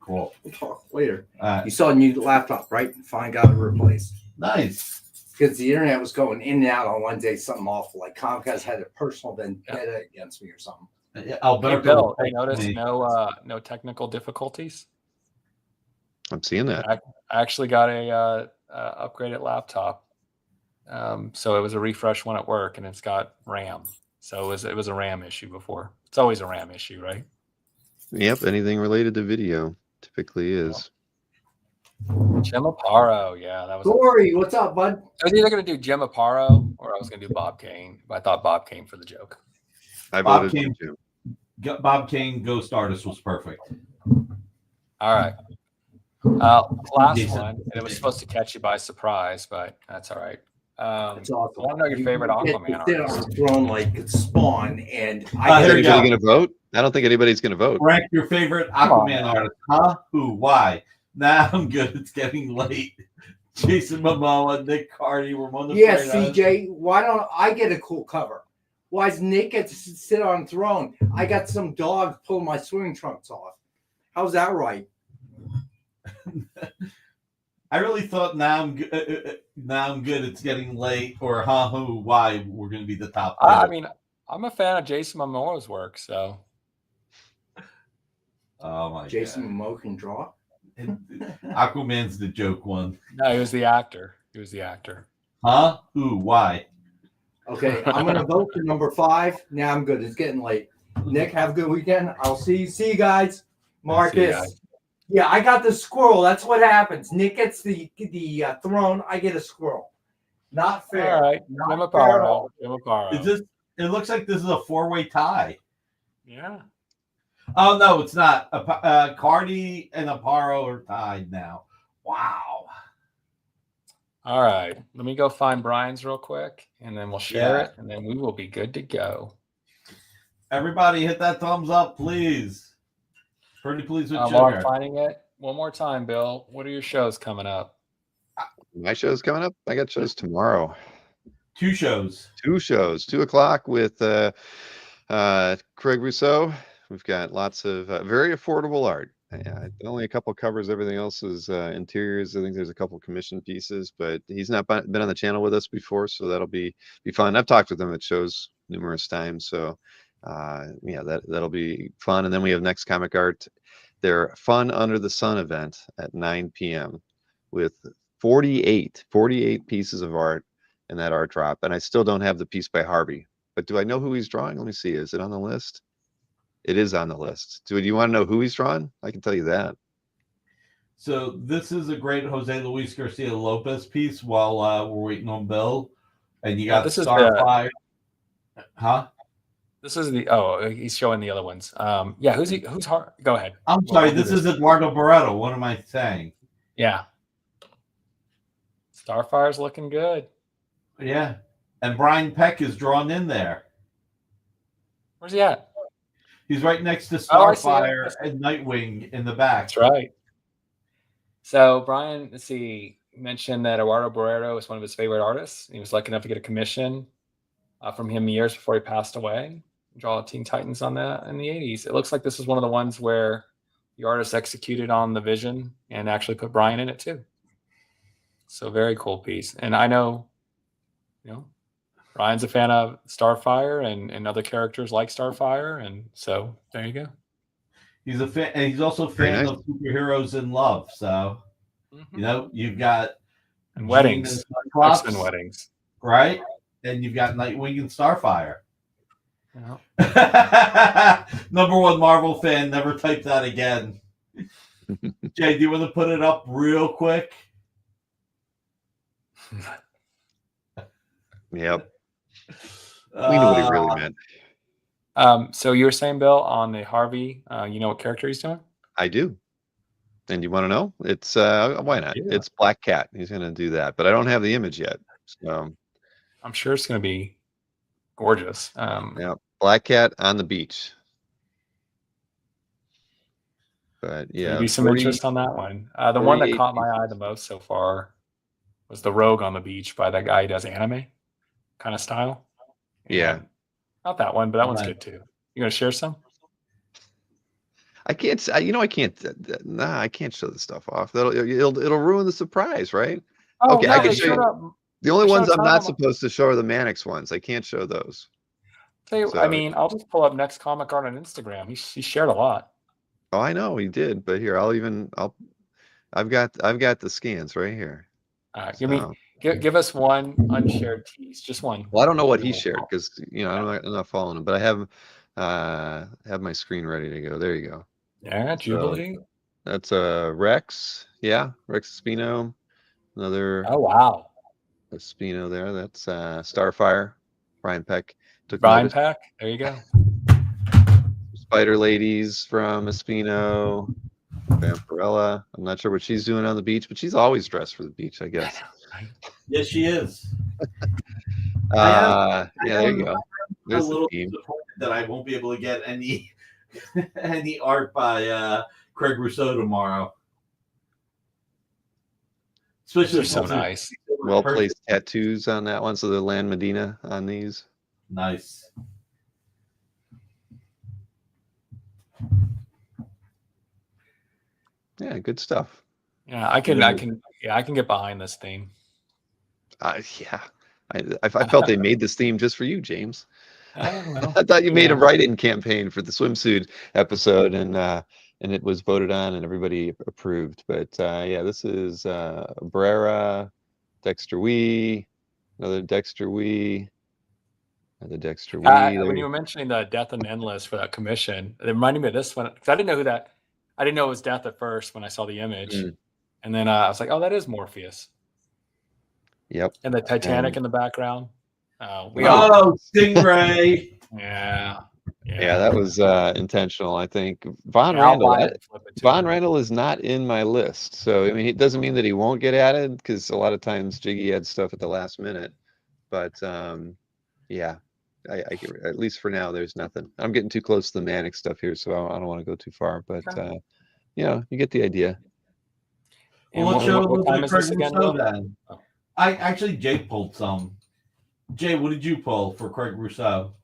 Cool. We'll talk later. Right. You saw a new laptop, right? Finally got it replaced. Nice. Because the internet was going in and out on one day, something awful. Like Comcast had a personal vendetta against me or something. Hey, Bill, I noticed no technical difficulties. I'm seeing that. I actually got a upgraded laptop. So it was a refresh one at work, and it's got RAM. So it was a RAM issue before. It's always a RAM issue, right? Yep. Anything related to video typically is. Jim Aparo, yeah, that was. Corey, what's up, bud? I was either going to do Jim Aparo or I was going to do Bob Kane, but I thought Bob Kane for the joke. Bob Kane Ghost Artist was perfect. All right. Last Decent. one, and it was supposed to catch you by surprise, but that's all right. It's awesome. I want to know your favorite Aquaman Sit artist. on a throne like Spawn, and Is there you anybody go. going to vote? I don't think anybody's going to vote. Rank your favorite Aquaman artist. Huh? Who? Why? Nah, I'm good. It's getting late. Jason Momoa, Nick Cardy, Ramon. Yeah, CJ, why don't I get a cool cover? Why does Nick get to sit on a throne? I got some dog pulling my swimming trunks off. How's that right? I really thought now I'm good. It's getting late, or who, why we're going to be the top. I mean, I'm a fan of Jason Momoa's work, so. Oh my Jason Momoa can draw. Aquaman's the joke one. No, he was the actor. Huh? Who? Why? Okay, I'm gonna vote for number 5. Now I'm good. It's getting late. Nick, have a good weekend. I'll see you guys. Marcus. Yeah, I got the squirrel. That's what happens. Nick gets the throne. I get a squirrel. Not fair. All right, Not fair at all. Is this? It looks like this is a 4-way tie. Yeah. Oh no, it's not. Cardi and Aparo are tied now. Wow. All right, let me go find Brian's real quick, and then we'll share Yeah. it, and then we will be good to go. Everybody, hit that thumbs up, please. Pretty please with While I'm sugar. finding it, one more time, Bill. What are your shows coming up? My show's coming up. I got shows tomorrow. 2 shows. 2 shows. 2:00 with Craig Rousseau. We've got lots of very affordable art. Only a couple covers. Everything else is interiors. I think there's a couple commission pieces, but he's not been on the channel with us before, so that'll be fun. I've talked with him at shows numerous times, so that'll be fun. And then we have Next Comic Art, their Fun Under the Sun event at 9 p.m. with 48 pieces of art in that art drop. And I still don't have the piece by Harvey, but do I know who he's drawing? Let me see. Is it on the list? It is on the list. Do you want to know who he's drawing? I can tell you that. So this is a great Jose Luis Garcia Lopez piece while we're waiting on Bill. And you got this is Starfire. Huh? This is he's showing the other ones. Who's hard? Go ahead. I'm sorry, this is Eduardo Barreto. What am I saying? Yeah. Starfire's looking good. Yeah. And Brian Peck is drawn in there. Where's he at? He's right next to I see Starfire and Nightwing in the back. That's right. So Brian, let's see, mentioned that Eduardo Barreto is one of his favorite artists. He was lucky enough to get a commission from him years before he passed away. Draw Teen Titans on that in the 80s. It looks like this is one of the ones where the artist executed on the vision and actually put Brian in it too. So very cool piece. And I know, Brian's a fan of Starfire and other characters like Starfire, and so there you go. He's a fan, and he's also a fan of superheroes in love. So, you've got and weddings, and weddings, right? And you've got Nightwing and Starfire. Number 1 Marvel fan. Never type that again. Jay, do you want to put it up real quick? Yep. We know what he really meant. So you were saying, Bill, on the Harvey, you know what character he's doing? I do. And you want to know? It's why not? Yeah. It's Black Cat. He's going to do that, but I don't have the image yet. So I'm sure it's going to be gorgeous. Yeah, Black Cat on the beach. But yeah, maybe some interest on that one. The one that caught my eye the most so far was the Rogue on the Beach by that guy who does anime kind of style. Yeah. Not that one, but that one's good too. You gonna share some? I can't. I can't. Nah, I can't show this stuff off. It'll ruin the surprise, right? Oh, okay, no, I can show you. The only ones I'm not supposed to show are the Mannix ones. I can't show those. I mean, I'll just pull up Next Comic Art on Instagram. He shared a lot. Oh, I know he did, but here I've got the scans right here. Give us one unshared tease, just one. Well, I don't know what he shared because I'm not following him, but I have my screen ready to go. There you go. Yeah, Jubilee. So that's Rex. Yeah, Rex Espino. Another. Oh wow. Espino there. That's Starfire. Brian Peck. Brian Peck. There you go. Spider Ladies from Espino. Vampirella. I'm not sure what she's doing on the beach, but she's always dressed for the beach, I guess. Yes, she is. Yeah, there you go. There's a little disappointed that I won't be able to get any art by Craig Rousseau tomorrow. Especially so nice. Well placed tattoos on that one. So the Land Medina on these. Nice. Yeah, good stuff. Yeah, I can Yeah, I can get behind this theme. Yeah, I felt they made this theme just for you, James. Well, I thought you made yeah. a write-in campaign for the swimsuit episode, and it was voted on, and everybody approved. But yeah, this is Brera, Dexter Wee, another Dexter Wee, another Dexter Wee. When you were mentioning the Death and Endless for that commission, it reminded me of this one because I didn't know who that. I didn't know it was Death at first when I saw the image, and then I was like, "Oh, that is Morpheus." Yep. And the Titanic in the background. Stingray. Yeah. Yeah, that was intentional. I think Von Randall is not in my list, so I mean, it doesn't mean that he won't get added because a lot of times Jiggy adds stuff at the last minute. But yeah, I at least for now, there's nothing. I'm getting too close to the Manic stuff here, so I don't want to go too far. But you know, you get the idea. Well, let's show what time is this again? Then. I actually Jake pulled some. Jay, what did you pull for Craig Rousseau?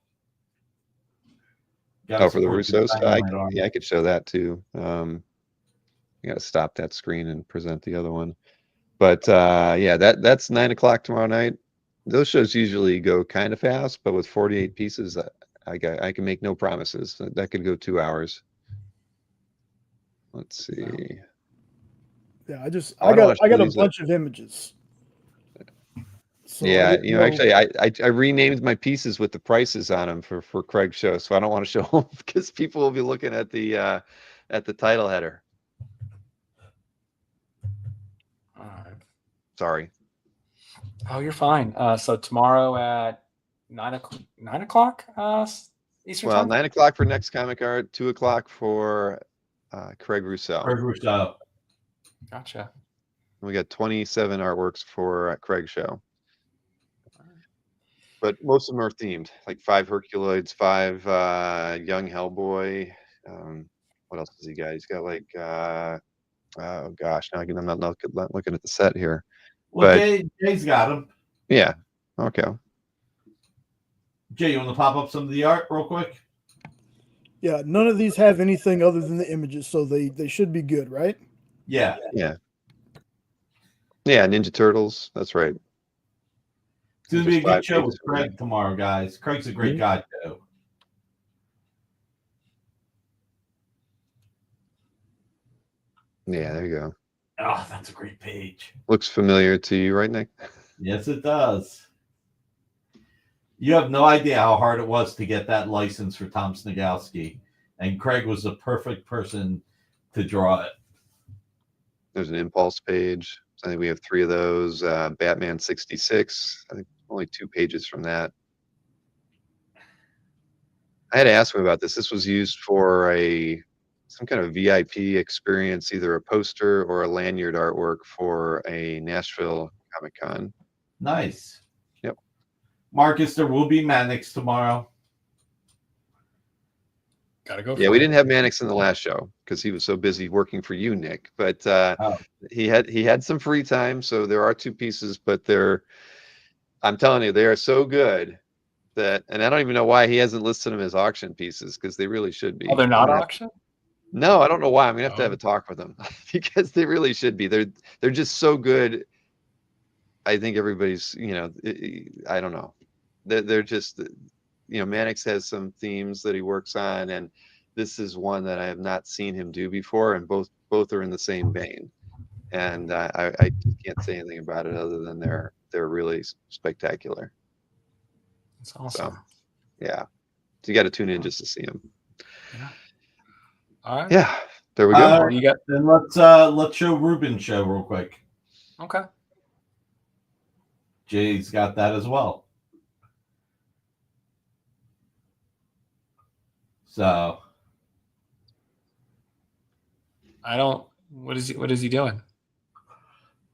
For the Rousseau stuff, yeah, I could show that too. You got to stop that screen and present the other one. But yeah, that's 9 o'clock tomorrow night. Those shows usually go kind of fast, but with 48 pieces, I can make no promises. That could go 2 hours. Let's see. Yeah, I got a bunch of images. So yeah, you know, actually, I renamed my pieces with the prices on them for Craig's show, so I don't want to show them because people will be looking at the title header. All right. Sorry. Oh, you're fine. So tomorrow at 9 o'clock Eastern Well, time? 9 o'clock for Next Comic Art, 2 o'clock for Craig Rousseau. Craig Rousseau. Gotcha. We got 27 artworks for Craig's show. But most of them are themed, like 5 Herculoids, 5 Young Hellboy. What else does he got? He's got like, oh gosh, now I'm not looking at the set here. Well, but, Jay's got them. Yeah. Okay. Jay, you want to pop up some of the art real quick? Yeah, none of these have anything other than the images, so they should be good, right? Yeah. Yeah. Yeah, Ninja Turtles. That's right. It's going to be a good show with Craig tomorrow, guys. Craig's a great guy, too. Yeah, there you go. Oh, that's a great page. Looks familiar to you, right, Nick? Yes, it does. You have no idea how hard it was to get that license for Tom Snigowski. And Craig was the perfect person to draw it. There's an Impulse page. I think we have 3 of those. Batman 66. I think only 2 pages from that. I had to ask him about this. This was used for some kind of VIP experience, either a poster or a lanyard artwork for a Nashville Comic-Con. Nice. Yep. Marcus, there will be Mannix tomorrow. Gotta go. Yeah, we didn't have Mannix in the last show because he was so busy working for you, Nick. But he had some free time, so there are 2 pieces, but I'm telling you, they are so good that, and I don't even know why he hasn't listed them as auction pieces because they really should be. Oh, they're not auction? No, I don't know why. I'm gonna have to have a talk with them because they really should be. They're just so good. I think everybody's, I don't know. They're just, Mannix has some themes that he works on, and this is one that I have not seen him do before, and both are in the same vein. And I can't say anything about it other than they're really spectacular. That's awesome. So, yeah. So you got to tune in just to see them. Yeah. All right. Yeah. There we go. You got. Then let's show Ruben's show real quick. Okay. Jay's got that as well. So what is he doing?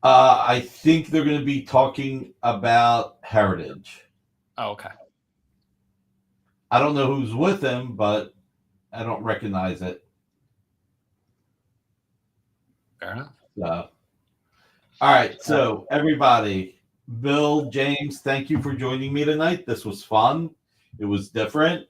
I think they're going to be talking about Heritage. Oh, okay. I don't know who's with him, but I don't recognize it. Fair enough. So, all right. So everybody, Bill, James, thank you for joining me tonight. This was fun. It was different.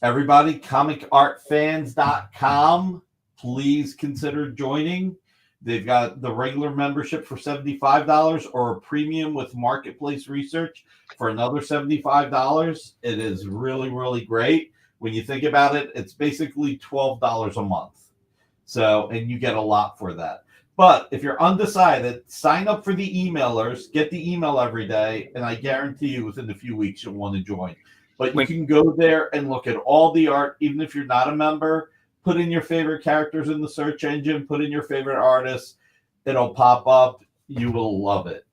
Everybody, comicartfans.com. Please consider joining. They've got the regular membership for $75 or a premium with marketplace research for another $75. It is really, really great. When you think about it, it's basically $12 a month. So, and you get a lot for that. But if you're undecided, sign up for the emailers, get the email every day, and I guarantee you within a few weeks you'll want to join. But you can go there and look at all the art, even if you're not a member. Put in your favorite characters in the search engine, put in your favorite artists. It'll pop up. You will love it.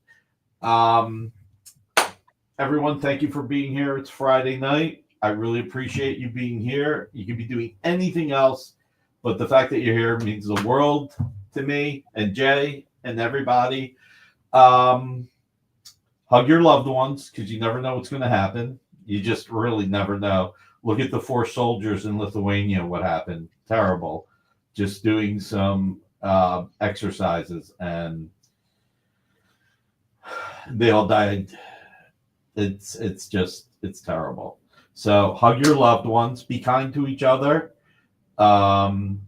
Everyone, thank you for being here. It's Friday night. I really appreciate you being here. You could be doing anything else, but the fact that you're here means the world to me and Jay and everybody. Hug your loved ones, because you never know what's going to happen. You just really never know. Look at the 4 soldiers in Lithuania, what happened. Terrible. Just doing some exercises, and they all died. It's terrible. So hug your loved ones. Be kind to each other. Let's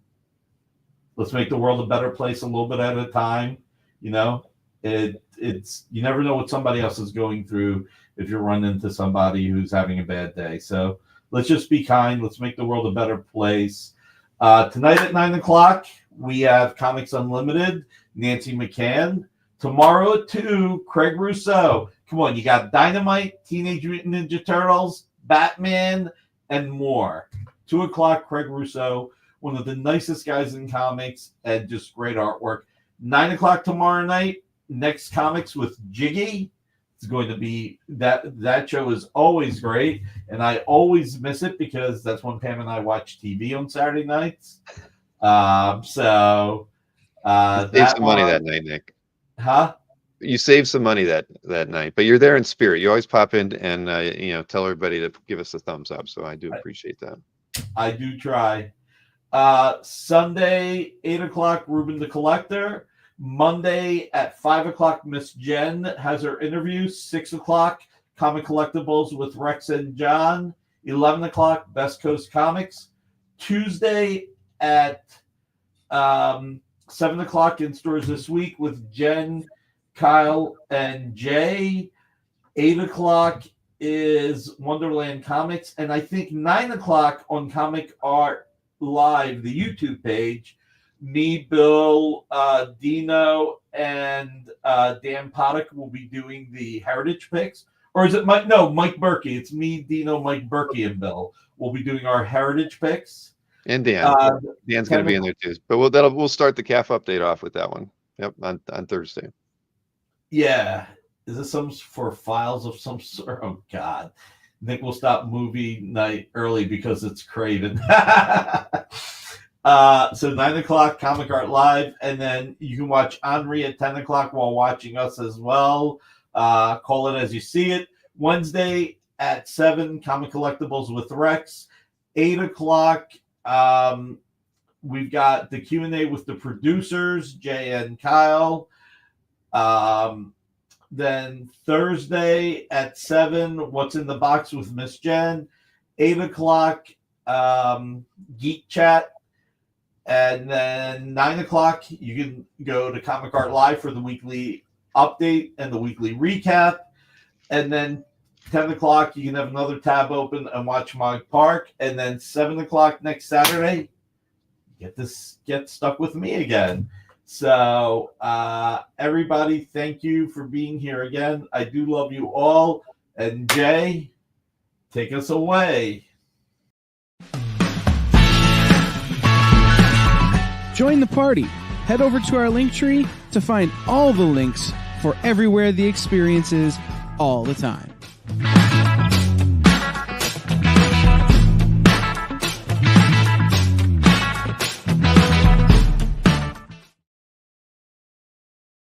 make the world a better place a little bit at a time. You know, it's you never know what somebody else is going through if you run into somebody who's having a bad day. So let's just be kind. Let's make the world a better place. Tonight at 9 o'clock, we have Comics Unlimited, Nancy McCann. Tomorrow at 2, Craig Russo. Come on, you got Dynamite, Teenage Mutant Ninja Turtles, Batman, and more. 2 o'clock, Craig Russo, one of the nicest guys in comics, and just great artwork. 9 o'clock tomorrow night, Next Comics with Jiggy. It's going to be that show is always great, and I always miss it because that's when Pam and I watch TV on Saturday nights. Save some money that night, Nick. Huh? You save some money that night, but you're there in spirit. You always pop in and tell everybody to give us a thumbs up. So I do appreciate that. I do try. Sunday 8 o'clock, Ruben the Collector. Monday at 5 o'clock, Miss Jen has her interview. 6 o'clock, Comic Collectibles with Rex and John. 11 o'clock, Best Coast Comics. Tuesday at 7 o'clock in stores this week with Jen, Kyle, and Jay. 8 o'clock is Wonderland Comics. And I think 9 o'clock on Comic Art Live, the YouTube page, me, Bill, Dino, and Dan Potok will be doing the Heritage picks. Or is it Mike? No, Mike Berkey. It's me, Dino, Mike Berkey, and Bill. We'll be doing our Heritage picks. And Dan. Dan's going to be in there too. But we'll start the CAF update off with that one. Yep, on Thursday. Yeah. Is this some for files of some sort? Oh, God. Nick will stop movie night early because it's Craven. So 9 o'clock, Comic Art Live, and then you can watch Henri at 10 o'clock while watching us as well. Call it as you see it. Wednesday at 7, Comic Collectibles with Rex. 8 o'clock, we've got the Q&A with the producers, Jay and Kyle. Then Thursday at 7, What's in the Box with Miss Jen. 8 o'clock, Geek Chat. And then 9 o'clock, you can go to Comic Art Live for the weekly update and the weekly recap. And then 10 o'clock, you can have another tab open and watch Mog Park. And then 7 o'clock next Saturday, get stuck with me again. So everybody, thank you for being here again. I do love you all. And Jay, take us away. Join the party. Head over to our Linktree to find all the links for everywhere the experience is all the time.